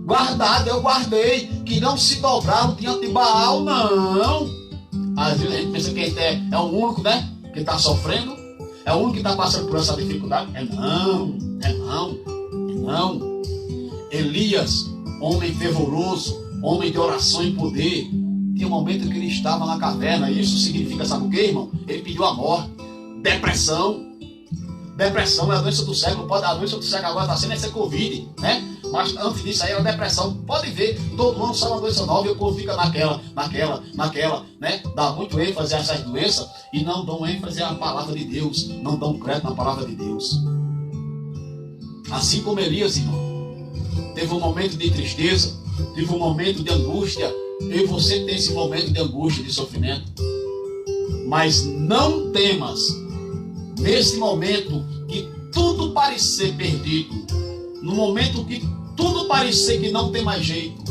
guardado, eu guardei, que não se dobraram diante de Baal, não. Às vezes a gente pensa que a gente é o único, né, que está sofrendo, é o único que está passando por essa dificuldade. Não. Elias, homem fervoroso, homem de oração e poder, tinha um momento que ele estava na caverna. Isso significa, sabe o que, irmão? Ele pediu a morte. Depressão é a doença do século. A doença do século agora está sendo essa Covid, né? Mas antes disso aí era depressão. Pode ver, todo ano sai uma doença nova e o povo fica naquela, né? Dá muito ênfase a essas doenças e não dão ênfase à palavra de Deus, não dão crédito na palavra de Deus. Assim como Elias, irmão, teve um momento de tristeza, teve um momento de angústia. Eu e você tem esse momento de angústia, de sofrimento. Mas não temas, nesse momento que tudo parecer perdido, no momento que tudo parecer que não tem mais jeito,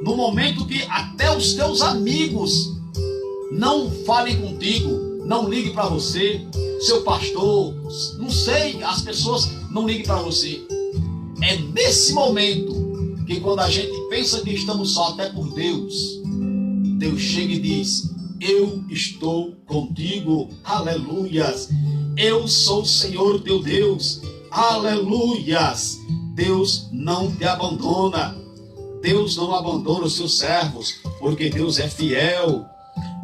no momento que até os teus amigos não falem contigo, não liguem para você, seu pastor, não sei, as pessoas não liguem para você. É nesse momento que quando a gente pensa que estamos só até por Deus, Deus chega e diz, eu estou contigo, aleluias, eu sou o Senhor teu Deus, aleluias. Deus não te abandona, Deus não abandona os seus servos, porque Deus é fiel.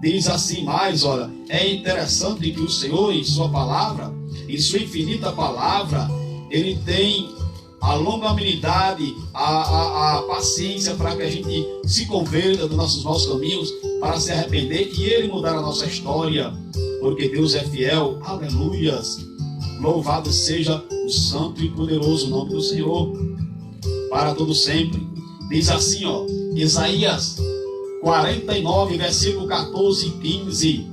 Diz assim mais, olha, é interessante que o Senhor em sua palavra, em sua infinita palavra, Ele tem a longanimidade, a paciência para que a gente se converta dos nossos maus caminhos, para se arrepender e Ele mudar a nossa história, porque Deus é fiel, aleluias. Louvado seja o santo e poderoso nome do Senhor, para todo sempre. Diz assim, ó, Isaías 49, versículo 14 e 15,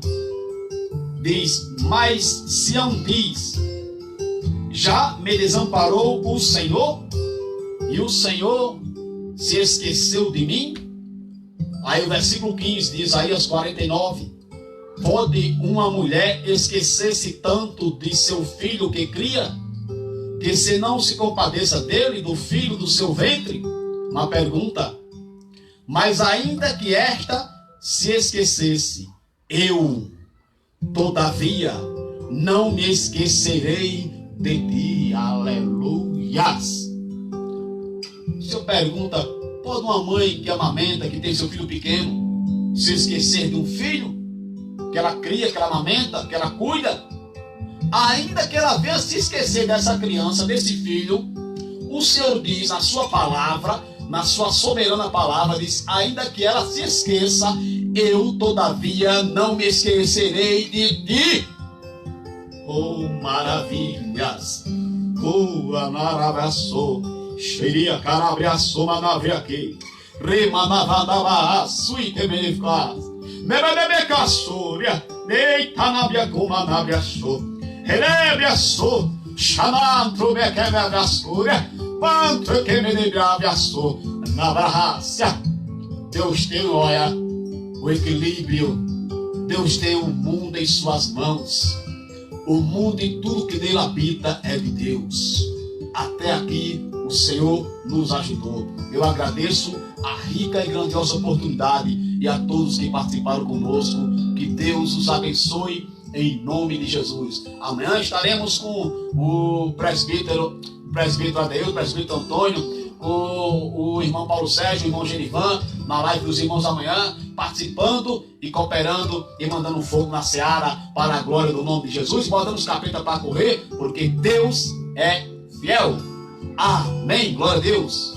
diz, mas Sião diz, Já me desamparou o Senhor, e o Senhor se esqueceu de mim. Aí o versículo 15 de Isaías 49. Pode uma mulher esquecer-se tanto de seu filho que cria, que se não se compadeça dele, do filho do seu ventre? Uma pergunta. Mas ainda que esta se esquecesse, eu, todavia, não me esquecerei de ti. Aleluias. O senhor pergunta, pode uma mãe que amamenta, que tem seu filho pequeno, se esquecer de um filho que ela cria, que ela amamenta, que ela cuida? Ainda que ela venha se esquecer dessa criança, desse filho, o Senhor diz na sua palavra, na sua soberana palavra, diz, ainda que ela se esqueça, eu todavia não me esquecerei de ti. Oh, maravilhas! Oh, anarabaçô, xeria carabriaçô, manaviaque, remanavadava, suite menefaz, mebebebecaçúria, deita na minha coma, naviaçô, renebiaçô, xanantro, mequebebeaçúria, quanto que me debiaçô, na barraça. Deus tem, olha, o equilíbrio. Deus tem o mundo em suas mãos. O mundo e tudo que nele habita é de Deus. Até aqui o Senhor nos ajudou. Eu agradeço a rica e grandiosa oportunidade e a todos que participaram conosco. Que Deus os abençoe em nome de Jesus. Amanhã estaremos com o presbítero Adeildo, o presbítero Antônio, o irmão Paulo Sérgio, o irmão Genivan, na live dos irmãos amanhã, participando e cooperando e mandando fogo na seara para a glória do nome de Jesus, botando os capetas para correr, porque Deus é fiel. Amém, glória a Deus.